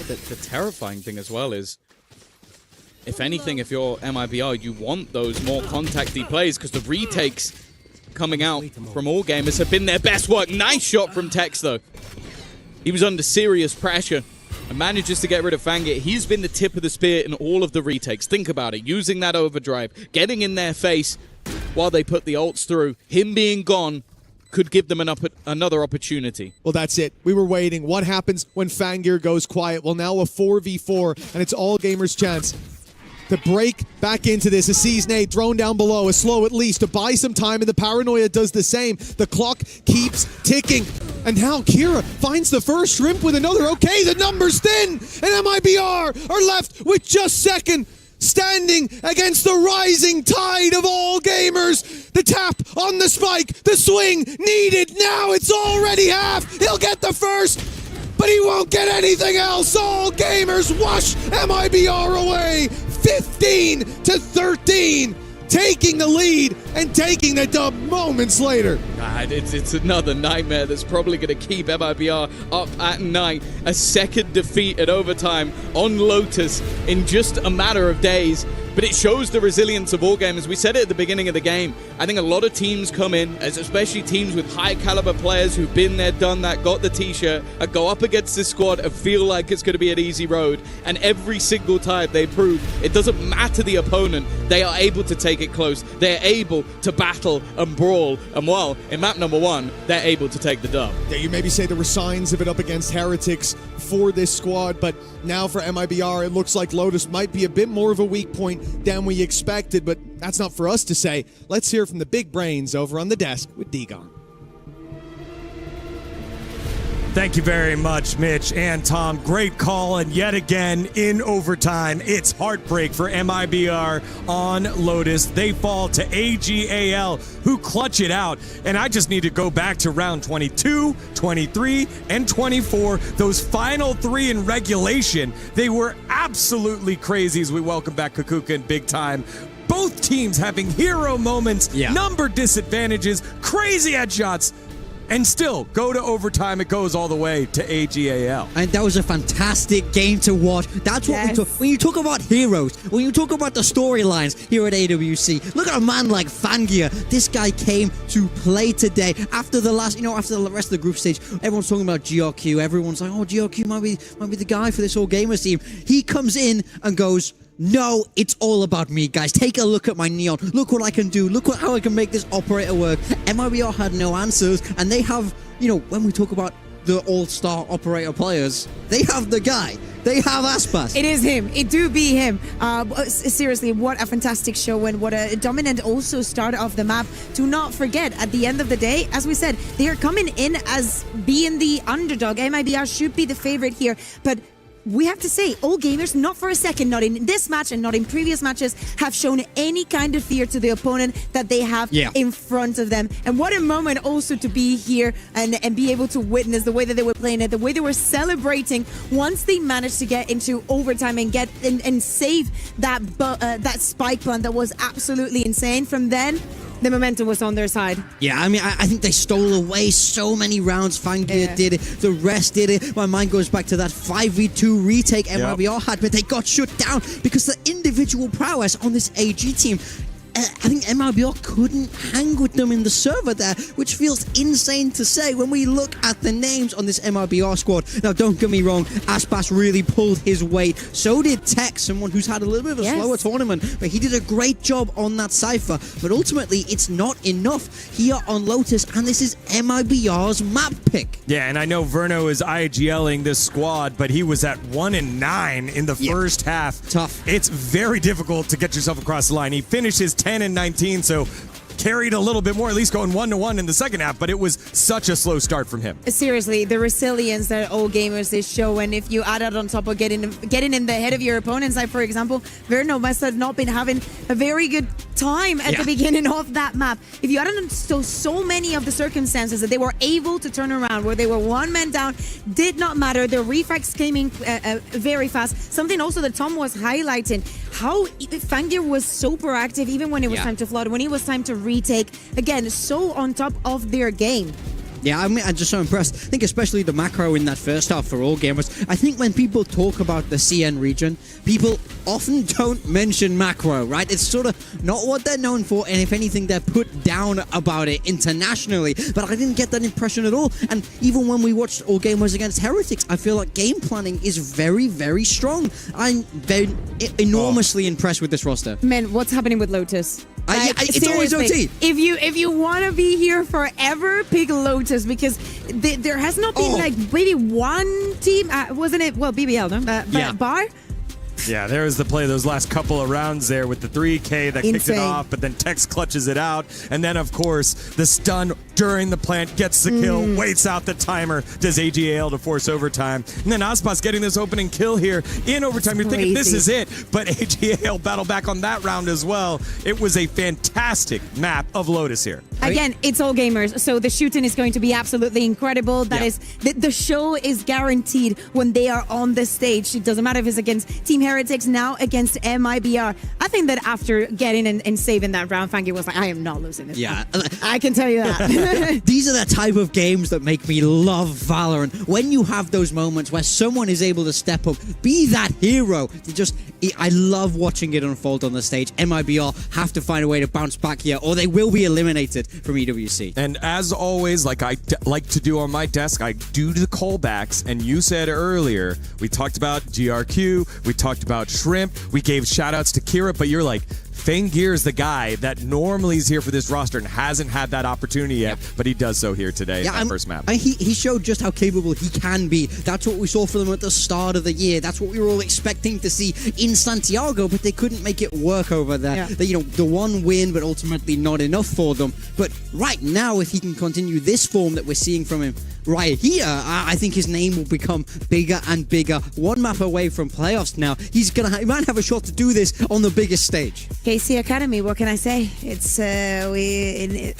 The terrifying thing as well is, if anything, if you're MIBR, you want those more contacty plays, because the retakes coming out from all gamers have been their best work. Nice shot from Tex, though. He was under serious pressure and manages to get rid of Fangir. He's been the tip of the spear in all of the retakes. Think about it. Using that overdrive, getting in their face while they put the ults through. Him being gone could give them another opportunity. Well, that's it. We were waiting. What happens when Fangir goes quiet? Well, now a 4v4, and it's all gamers' chance to break back into this. A Sees nade thrown down below, a slow at least to buy some time, and the Paranoia does the same. The clock keeps ticking. And now Kira finds the first shrimp with another. Okay, the number's thin, and MIBR are left with just second, standing against the rising tide of all gamers. The tap on the spike, the swing needed. Now it's already half. He'll get the first, but he won't get anything else. All gamers wash MIBR away. 15-13, taking the lead and taking the dub moments later. God, it's another nightmare that's probably going to keep MIBR up at night. A second defeat at overtime on Lotus in just a matter of days. But it shows the resilience of all gamers. We said it at the beginning of the game. I think a lot of teams come in, especially teams with high caliber players who've been there, done that, got the t-shirt, and go up against this squad and feel like it's going to be an easy road. And every single time they prove it doesn't matter the opponent, they are able to take it close. They're able to battle and brawl. And well, in map number 1, they're able to take the dub. Yeah, you maybe say there were signs of it up against Heretics for this squad, but now for MIBR, it looks like Lotus might be a bit more of a weak point than we expected, but that's not for us to say. Let's hear from the big brains over on the desk with Degon. Thank you very much, Mitch and Tom. Great call, and yet again in overtime, it's heartbreak for MIBR on Lotus. They fall to AGAL, who clutch it out, and I just need to go back to round 22, 23, and 24. Those final 3 in regulation, they were absolutely crazy as we welcome back Kukuka and Big Time. Both teams having hero moments, number disadvantages, crazy headshots, and still go to overtime. It goes all the way to AGAL. And that was a fantastic game to watch. That's what we talk. When you talk about heroes, when you talk about the storylines here at AWC, look at a man like Fangir. This guy came to play today. After the last, after the rest of the group stage, everyone's talking about GRQ. Everyone's like, oh, GRQ might be the guy for this whole gamers team. He comes in and goes, no, it's all about me, guys. Take a look at my neon. Look what I can do. Look how I can make this operator work. MIBR had no answers, and they have, when we talk about the all-star operator players, they have the guy. They have Aspas. It is him. It do be him. Seriously, what a fantastic show, and what a dominant also start of the map. Do not forget, at the end of the day, as we said, they are coming in as being the underdog. MIBR should be the favorite here, but we have to say, all gamers, not for a second, not in this match and not in previous matches, have shown any kind of fear to the opponent that they have in front of them. And what a moment also to be here and be able to witness the way that they were playing it, the way they were celebrating once they managed to get into overtime and get and save that spike plant that was absolutely insane. From then, the momentum was on their side. Yeah, I mean, I think they stole away so many rounds. Fangir did it. The rest did it. My mind goes back to that 5v2 retake MIBR had, but they got shut down because the individual prowess on this AG team. I think MIBR couldn't hang with them in the server there, which feels insane to say when we look at the names on this MIBR squad. Now, don't get me wrong, Aspas really pulled his weight. So did Tech, someone who's had a little bit of a slower tournament, but he did a great job on that cypher. But ultimately, it's not enough here on Lotus, and this is MIBR's map pick. Yeah, and I know Verno is IGLing this squad, but he was at 1-9 in the first half. Tough. It's very difficult to get yourself across the line. He finishes 10-19, so carried a little bit more, at least going 1-1 in the second half, but it was such a slow start from him. Seriously, the resilience that all gamers is showing, if you add that on top of getting in the head of your opponents, like for example, Verno must have not been having a very good time at the beginning of that map. If you added on so many of the circumstances that they were able to turn around, where they were one man down, did not matter. The refrags came in very fast. Something also that Tom was highlighting, how Fangir was so proactive even when it was time to flood, when it was time to retake. Again, so on top of their game. Yeah, I mean, I'm just so impressed. I think especially the macro in that first half for all gamers. I think when people talk about the CN region, people often don't mention macro, right? It's sort of not what they're known for, and if anything, they're put down about it internationally. But I didn't get that impression at all. And even when we watched all gamers against Heretics, I feel like game planning is very, very strong. I'm very enormously impressed with this roster. Man, what's happening with Lotus? It's always seriously, OT. If you want to be here forever, pick Lotus, because there has not been like maybe one team, wasn't it? Well, BBL, no? Yeah. Bar. Yeah, there was the play those last couple of rounds there with the 3K that kicked it Insane. off, but then Tex clutches it out. And then, of course, the stun during the plant gets the kill, waits out the timer, does AGAL to force overtime. And then Aspas getting this opening kill here in overtime. You're thinking this is it, but AGAL battled back on that round as well. It was a fantastic map of Lotus here. Again, it's all gamers, so the shooting is going to be absolutely incredible. That is, the show is guaranteed when they are on the stage. It doesn't matter if it's against Team Heretics, now against MIBR. I think that after getting and saving that round, Fangi was like, I am not losing this. Yeah. I can tell you that. These are the type of games that make me love Valorant. When you have those moments where someone is able to step up, be that hero. I love watching it unfold on the stage. MIBR have to find a way to bounce back here, or they will be eliminated from EWC. And as always, like I like to do on my desk, I do the callbacks. And you said earlier, we talked about GRQ, we talked about Shrimp, we gave shout outs to Kira, but you're like, Fangir is the guy that normally is here for this roster and hasn't had that opportunity yet, but he does so here today in that first map. He showed just how capable he can be. That's what we saw for them at the start of the year. That's what we were all expecting to see in Santiago, but they couldn't make it work over there. Yeah. The one win, but ultimately not enough for them. But right now, if he can continue this form that we're seeing from him right here, I think his name will become bigger and bigger. One map away from playoffs now. He might have a shot to do this on the biggest stage. KC Academy, what can I say? It's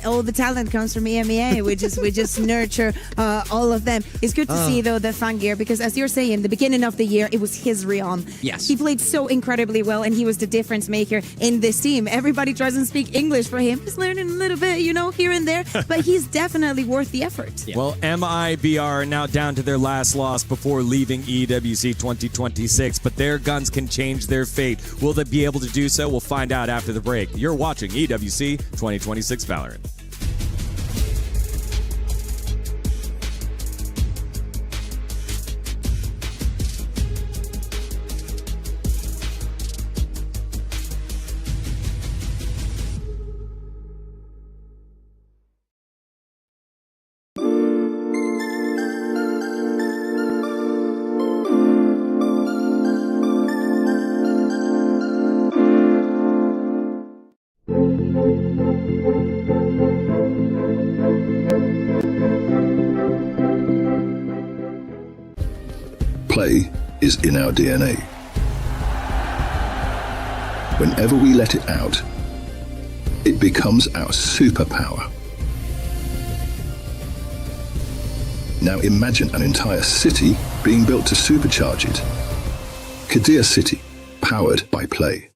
all the talent comes from EMEA. We just nurture all of them. It's good to see though the Fangir, because as you're saying, the beginning of the year it was his Rion. Yes, he played so incredibly well, and he was the difference maker in this team. Everybody tries to speak English for him. He's learning a little bit, here and there, but he's definitely worth the effort. Yeah. Well, MIBR are now down to their last loss before leaving EWC 2026, but their guns can change their fate. Will they be able to do so? We'll find out after the break. You're watching EWC 2026 Valorant. Play is in our DNA. Whenever we let it out, it becomes our superpower. Now imagine an entire city being built to supercharge it. Kadir City, powered by Play.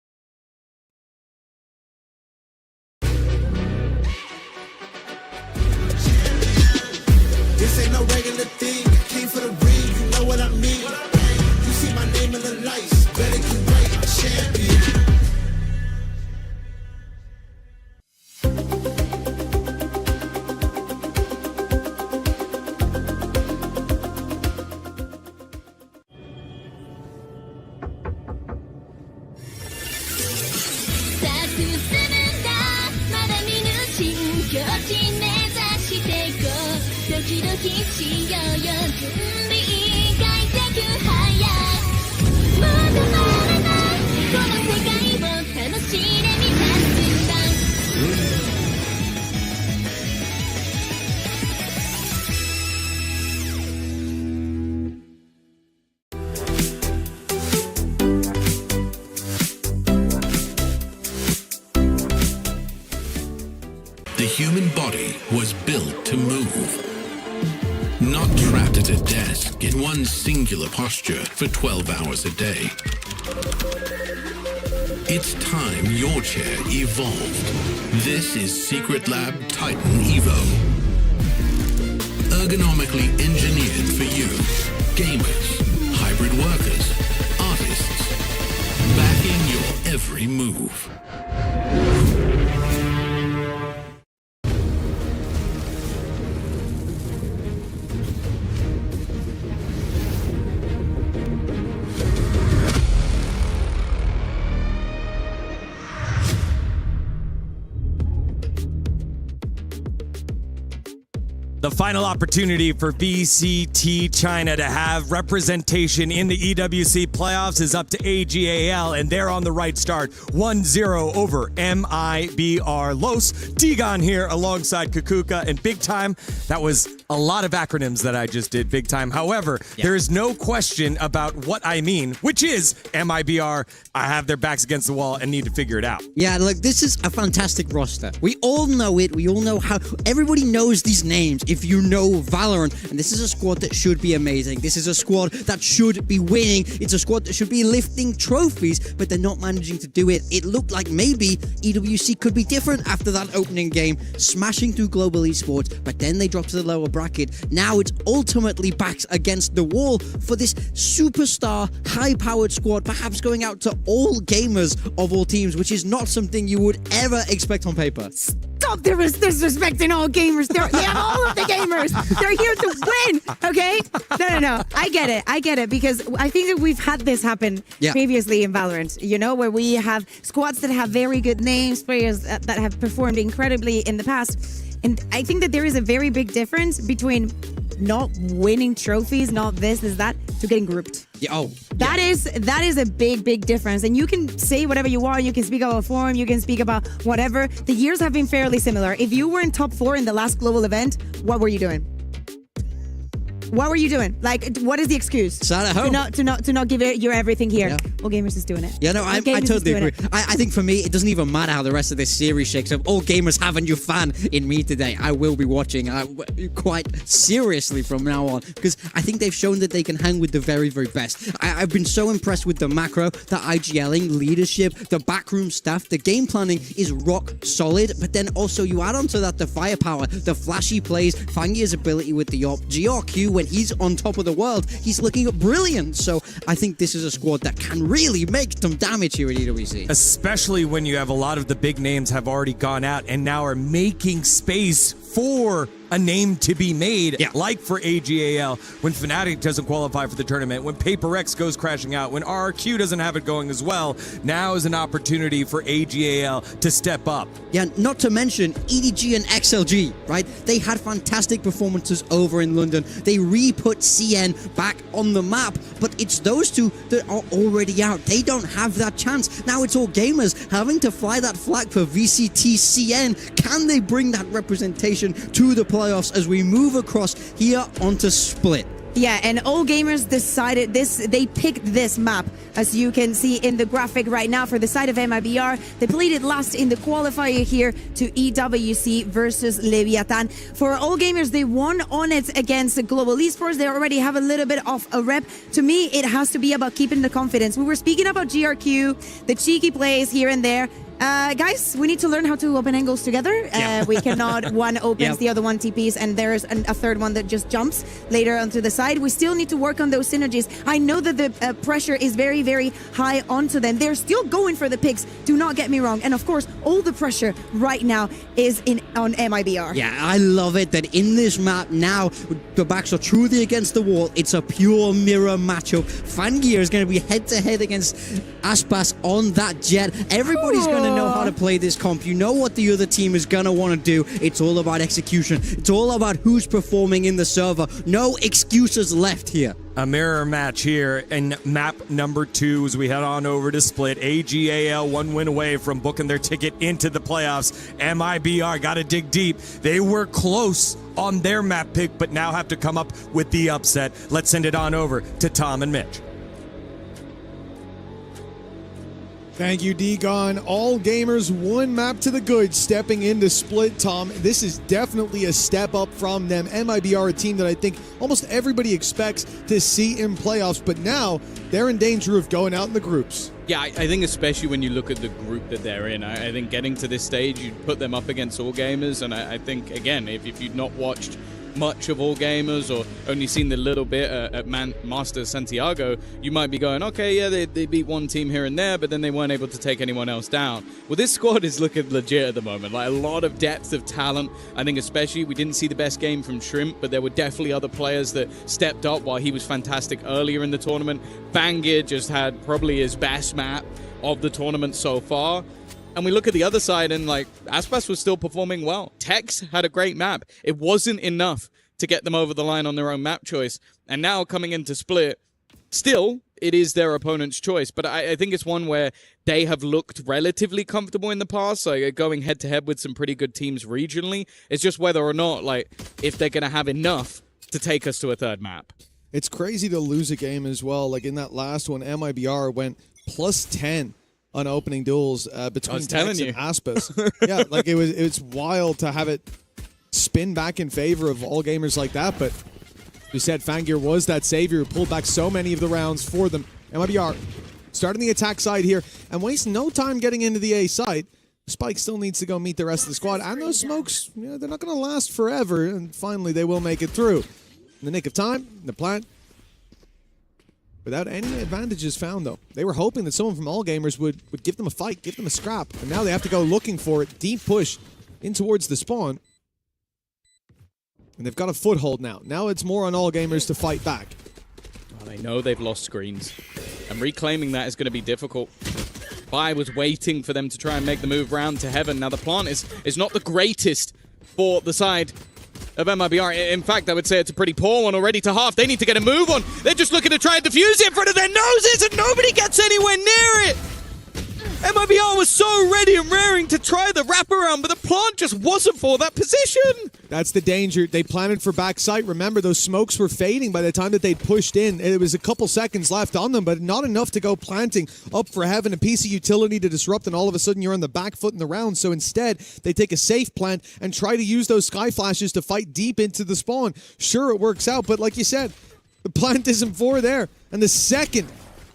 This ain't no regular thing. I came for the ring, you know what I mean. You see my name in the lights, better get right, I'm champion. The human body was built to move, not trapped at a desk in one singular posture for 12 hours a day. It's time your chair evolved. This is Secret Lab Titan Evo. ergonomically engineered for you. Gamers, hybrid workers, artists, backing your every move. The final opportunity for VCT China to have representation in the EWC playoffs is up to AGAL, and they're on the right start. 1-0 over MIBR Los. Digon here alongside Kukuka and Big Time. That was a lot of acronyms that I just did, Big Time. However, there is no question about what I mean, which is MIBR. I have their backs against the wall and need to figure it out. Yeah, look, this is a fantastic roster. We all know it. We all know how everybody knows these names. If you know Valorant, and this is a squad that should be amazing. This is a squad that should be winning. It's a squad that should be lifting trophies, but they're not managing to do it. It looked like maybe EWC could be different after that opening game, smashing through Global Esports, but then they dropped to the lower bracket. Now it's ultimately backed against the wall for this superstar, high-powered squad, perhaps going out to all gamers of all teams, which is not something you would ever expect on paper. Stop disrespecting all gamers. They have all of the gamers. They're here to win, okay? No. I get it, because I think that we've had this happen previously in Valorant, you know, where we have squads that have very good names, players that have performed incredibly in the past. And I think that there is a very big difference between not winning trophies, not this, is that, to getting grouped. That is a big difference. And you can say whatever you want. You can speak about form. You can speak about whatever. The years have been fairly similar. If you were in top 4 in the last global event, what were you doing? What were you doing? Like, what is the excuse? Sat at home. To not give it your everything here. All gamers is doing it. Yeah, no, I totally agree. I think for me, it doesn't even matter how the rest of this series shakes up. All gamers have a new fan in me today. I will be watching quite seriously from now on, because I think they've shown that they can hang with the very, very best. I've been so impressed with the macro, the IGLing, leadership, the backroom staff. The game planning is rock solid, but then also you add onto that the firepower, the flashy plays, Fangia's ability with the op, GRQ, when he's on top of the world, he's looking brilliant. So I think this is a squad that can really make some damage here at EWC. Especially when you have a lot of the big names have already gone out and now are making space for a name to be made, like for AGAL, when Fnatic doesn't qualify for the tournament, when Paper X goes crashing out, when RRQ doesn't have it going as well. Now is an opportunity for AGAL to step up. Yeah, not to mention EDG and XLG, right? They had fantastic performances over in London. They re-put CN back on the map, but it's those two that are already out. They don't have that chance. Now it's all gamers having to fly that flag for VCT CN. Can they bring that representation to the playoffs as we move across here onto Split? Yeah, and all gamers decided this. They picked this map, as you can see in the graphic right now for the side of MIBR. They played it last in the qualifier here to EWC versus Leviathan. For all gamers, they won on it against Global Esports. They already have a little bit of a rep. To me, it has to be about keeping the confidence. We were speaking about GRQ, the cheeky plays here and there. Guys, we need to learn how to open angles together. We cannot, one opens, the other one TPs, and there's a third one that just jumps later onto the side. We still need to work on those synergies. I know that the pressure is very, very high onto them. They're still going for the picks, do not get me wrong. And of course, all the pressure right now is on MIBR. Yeah, I love it that in this map now, the backs are truly against the wall. It's a pure mirror matchup. Fangear is going to be head-to-head against Aspas on that jet. Everybody's going to know how to play this comp. You know what the other team is going to want to do. It's all about execution. It's all about who's performing in the server. No excuses left here. A mirror match here in map number 2 as we head on over to Split. AGAL 1 win away from booking their ticket into the playoffs. MIBR got to dig deep. They were close on their map pick, but now have to come up with the upset. Let's send it on over to Tom and Mitch. Thank you, Digon. All gamers, one map to the good, stepping into Split, Tom. This is definitely a step up from them. MIBR, a team that I think almost everybody expects to see in playoffs, but now they're in danger of going out in the groups. Yeah, I think especially when you look at the group that they're in, I think getting to this stage, you'd put them up against all gamers, and I think, again, if you'd not watched much of All Gamers or only seen the little bit at Master Santiago, you might be going, okay, yeah, they beat one team here and there, but then they weren't able to take anyone else down. Well, this squad is looking legit at the moment. Like, a lot of depth of talent. I think especially we didn't see the best game from Shrimp, but there were definitely other players that stepped up while he was fantastic earlier in the tournament. Bangir just had probably his best map of the tournament so far. And we look at the other side and, like, Aspas was still performing well. Tex had a great map. It wasn't enough to get them over the line on their own map choice. And now coming into Split, still, it is their opponent's choice. But I think it's one where they have looked relatively comfortable in the past, like going head-to-head with some pretty good teams regionally. It's just whether or not, like, if they're going to have enough to take us to a third map. It's crazy to lose a game as well. Like in that last one, MIBR went plus 10 on opening duels between Tex and Aspas. Yeah, like it's wild to have it spin back in favor of All Gamers like that, but you said Fangir was that savior who pulled back so many of the rounds for them. MIBR starting the attack side here and waste no time getting into the A site. Spike still needs to go meet the rest of the squad, and those smokes, you know, they're not going to last forever, and finally they will make it through. In the nick of time, the plant without any advantages found, though. They were hoping that someone from All Gamers would give them a fight, give them a scrap. And now they have to go looking for it. Deep push in towards the spawn. And they've got a foothold now. Now it's more on All Gamers to fight back. Well, they know they've lost screens. And reclaiming that is going to be difficult. Bai was waiting for them to try and make the move round to heaven. Now the plant is not the greatest for the side of MIBR. In fact, I would say it's a pretty poor one already to half. They need to get a move on. They're just looking to try and defuse it in front of their noses, and nobody gets anywhere near it. MIBR was so ready and raring to try the wraparound, but the plant just wasn't for that position. That's the danger. They planted for backside. Remember, those smokes were fading by the time that they'd pushed in. It was a couple seconds left on them, but not enough to go planting up for heaven. A piece of utility to disrupt, and all of a sudden you're on the back foot in the round. So instead, they take a safe plant and try to use those sky flashes to fight deep into the spawn. Sure, it works out, but like you said, the plant isn't for there. And the second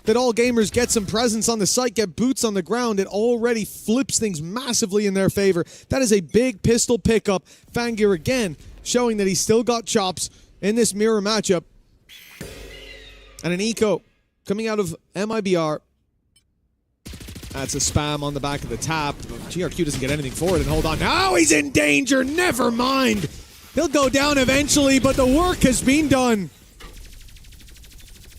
that All Gamers get some presence on the site, get boots on the ground, it already flips things massively in their favor. That is a big pistol pickup. Fangir again showing that he's still got chops in this mirror matchup. And an eco coming out of MIBR. That's a spam on the back of the tap. GRQ doesn't get anything for it, and hold on. Now he's in danger. Never mind. He'll go down eventually, but the work has been done.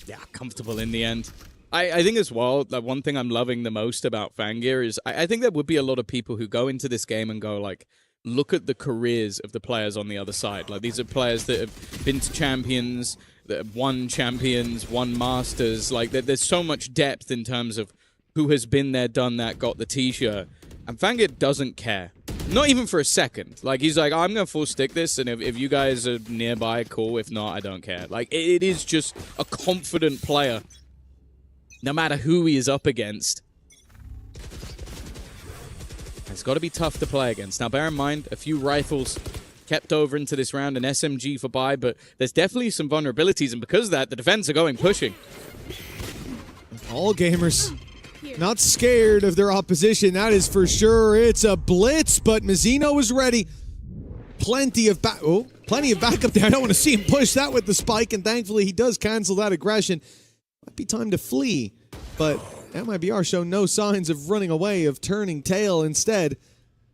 Yeah, comfortable in the end. I think as well, that one thing I'm loving the most about Fangir is I think there would be a lot of people who go into this game and go like, look at the careers of the players on the other side. Like, these are players that have been to champions, that have won champions, won masters. Like, there's so much depth in terms of who has been there, done that, got the t-shirt. And Fangir doesn't care. Not even for a second. Like, he's like, I'm going to full stick this, and if you guys are nearby, cool. If not, I don't care. Like, it is just a confident player, no matter who he is up against. It's got to be tough to play against. Now, bear in mind, a few rifles kept over into this round, an SMG for Bai, but there's definitely some vulnerabilities, and because of that, the defense are going pushing. All Gamers not scared of their opposition, that is for sure. It's a blitz, but Mazzino is ready. Plenty of backup there. I don't want to see him push that with the spike, and thankfully he does cancel that aggression. Might be time to flee, but MIBR show no signs of running away, of turning tail. Instead,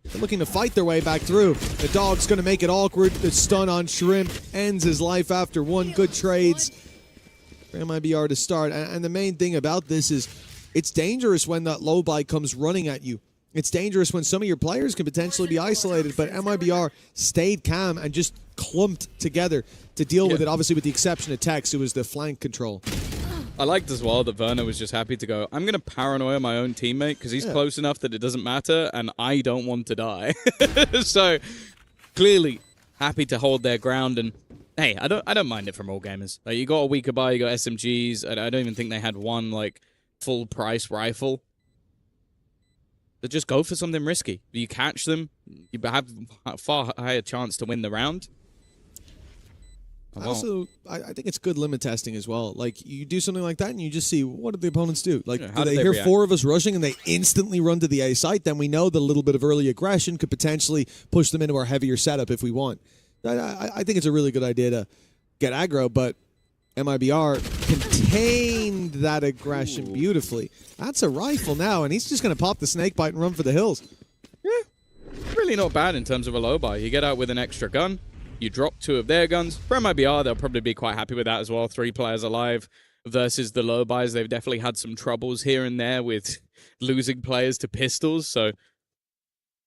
they're looking to fight their way back through. The dog's going to make it awkward. The stun on Shrimp ends his life after one. Good trades for MIBR to start. And the main thing about this is it's dangerous when that low buy comes running at you. It's dangerous when some of your players can potentially be isolated, but MIBR stayed calm and just clumped together to deal with it, obviously with the exception of Tex, who was the flank control. I liked as well that Werner was just happy to go, I'm going to paranoia my own teammate because he's close enough that it doesn't matter and I don't want to die. So clearly happy to hold their ground, and hey, I don't mind it from All Gamers. Like, you got a weaker buy, you got SMGs, and I don't even think they had one like full price rifle. But just go for something risky. You catch them, you have a far higher chance to win the round. Also, I think it's good limit testing as well. Like, you do something like that and you just see, what did the opponents do? Like, do they hear react? 4 of us rushing and they instantly run to the A site? Then we know that a little bit of early aggression could potentially push them into our heavier setup if we want. I think it's a really good idea to get aggro, but MIBR contained that aggression beautifully. That's a rifle now, and he's just going to pop the snake bite and run for the hills. Yeah, really not bad in terms of a low buy. You get out with an extra gun, you drop 2 of their guns. For MIBR, they'll probably be quite happy with that as well. 3 players alive versus the low buys. They've definitely had some troubles here and there with losing players to pistols, so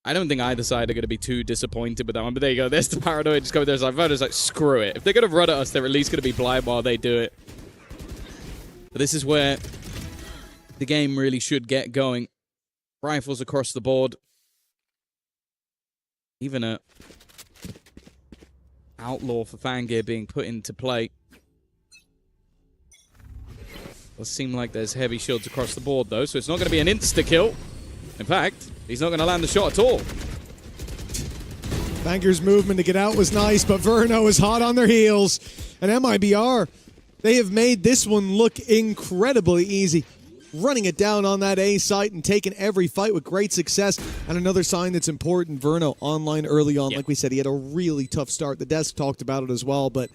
I don't think either side are going to be too disappointed with that one. But there you go. There's the paranoia. Just go there. Voter's like, screw it. If they're going to run at us, they're at least going to be blind while they do it. But this is where the game really should get going. Rifles across the board. Even a outlaw for Fangir being put into play. Does seem like there's heavy shields across the board, though, so it's not going to be an insta-kill. In fact, he's not going to land the shot at all. Fangir's movement to get out was nice, but Verno is hot on their heels. And MIBR, they have made this one look incredibly easy. Running it down on that A site and taking every fight with great success. And another sign that's important, Verno online early on. Like we said, he had a really tough start. The desk talked about it as well, but,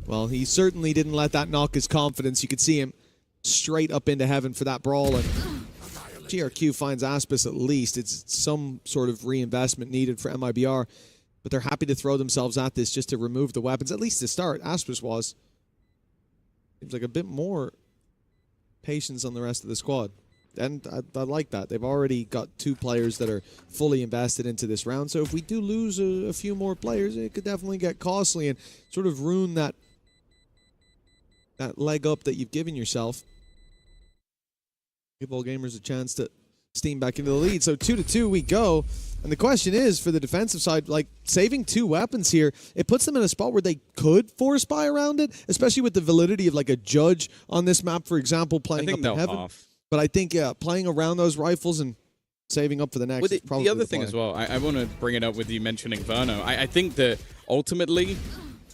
well, he certainly didn't let that knock his confidence. You could see him straight up into heaven for that brawl. And GRQ finds Aspis at least. It's some sort of reinvestment needed for MIBR, but they're happy to throw themselves at this just to remove the weapons, at least to start. Aspis was. Seems like a bit more patience on the rest of the squad. And I like that. They've already got 2 players that are fully invested into this round, so if we do lose a few more players, it could definitely get costly and sort of ruin that leg up that you've given yourself. Give all gamers a chance to steam back into the lead. So 2-2 we go. And the question is, for the defensive side, like, saving 2 weapons here, it puts them in a spot where they could force buy around it, especially with the validity of, like, a judge on this map, for example, playing up in heaven. Half. But I think, yeah, playing around those rifles and saving up for the next is probably the other thing as well, I want to bring it up with you mentioning Verno. I think that ultimately,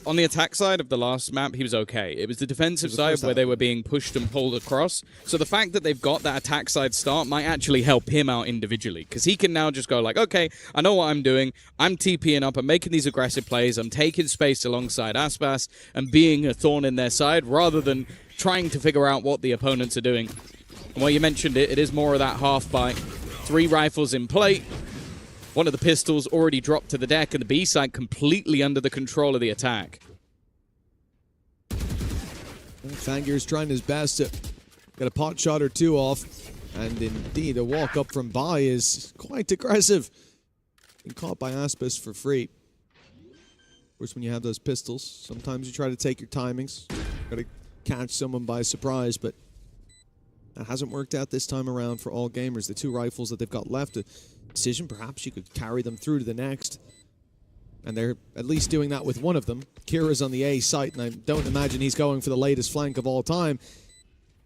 on the attack side of the last map, he was okay. It was the defensive side where they were being pushed and pulled across. So the fact that they've got that attack side start might actually help him out individually, because he can now just go like, okay, I know what I'm doing. I'm TPing up. I'm making these aggressive plays. I'm taking space alongside Aspas and being a thorn in their side rather than trying to figure out what the opponents are doing. And while you mentioned it, it is more of that half buy. 3 rifles in play. One of the pistols already dropped to the deck, and the B side completely under the control of the attack. Fangir's trying his best to get a pot shot or 2 off. And indeed, a walk up from Bai is quite aggressive. Being caught by Aspis for free. Of course, when you have those pistols, sometimes you try to take your timings. Got to catch someone by surprise, but that hasn't worked out this time around for all gamers. The 2 rifles that they've got left, a decision, perhaps you could carry them through to the next. And they're at least doing that with one of them. Kira's on the A site, and I don't imagine he's going for the latest flank of all time.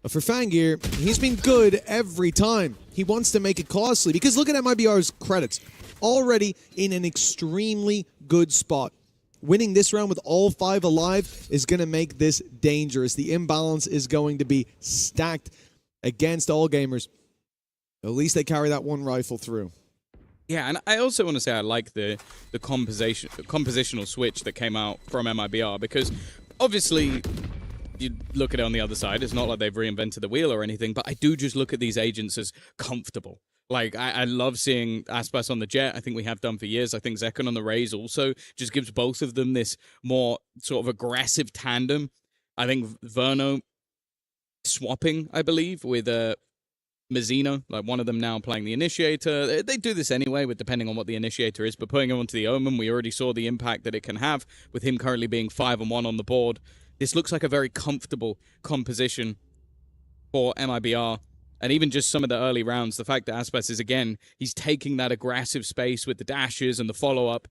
But for Fangir, he's been good every time. He wants to make it costly, because look at MIBR's credits. Already in an extremely good spot. Winning this round with all 5 alive is going to make this dangerous. The imbalance is going to be stacked against all gamers. At least they carry that 1 rifle through. Yeah, and I also want to say I like the compositional switch that came out from MIBR, because obviously you look at it on the other side, it's not like they've reinvented the wheel or anything, but I do just look at these agents as comfortable. Like, I love seeing Aspas on the Jet. I think we have done for years. I think Zekon on the Raze also just gives both of them this more sort of aggressive tandem. I think Verno swapping, I believe, with Mazzino, like one of them now playing the Initiator. They do this anyway, with depending on what the Initiator is, but putting him onto the Omen, we already saw the impact that it can have with him currently being 5-1 on the board. This looks like a very comfortable composition for MIBR. And even just some of the early rounds, the fact that Aspas is, again, he's taking that aggressive space with the dashes and the follow-up.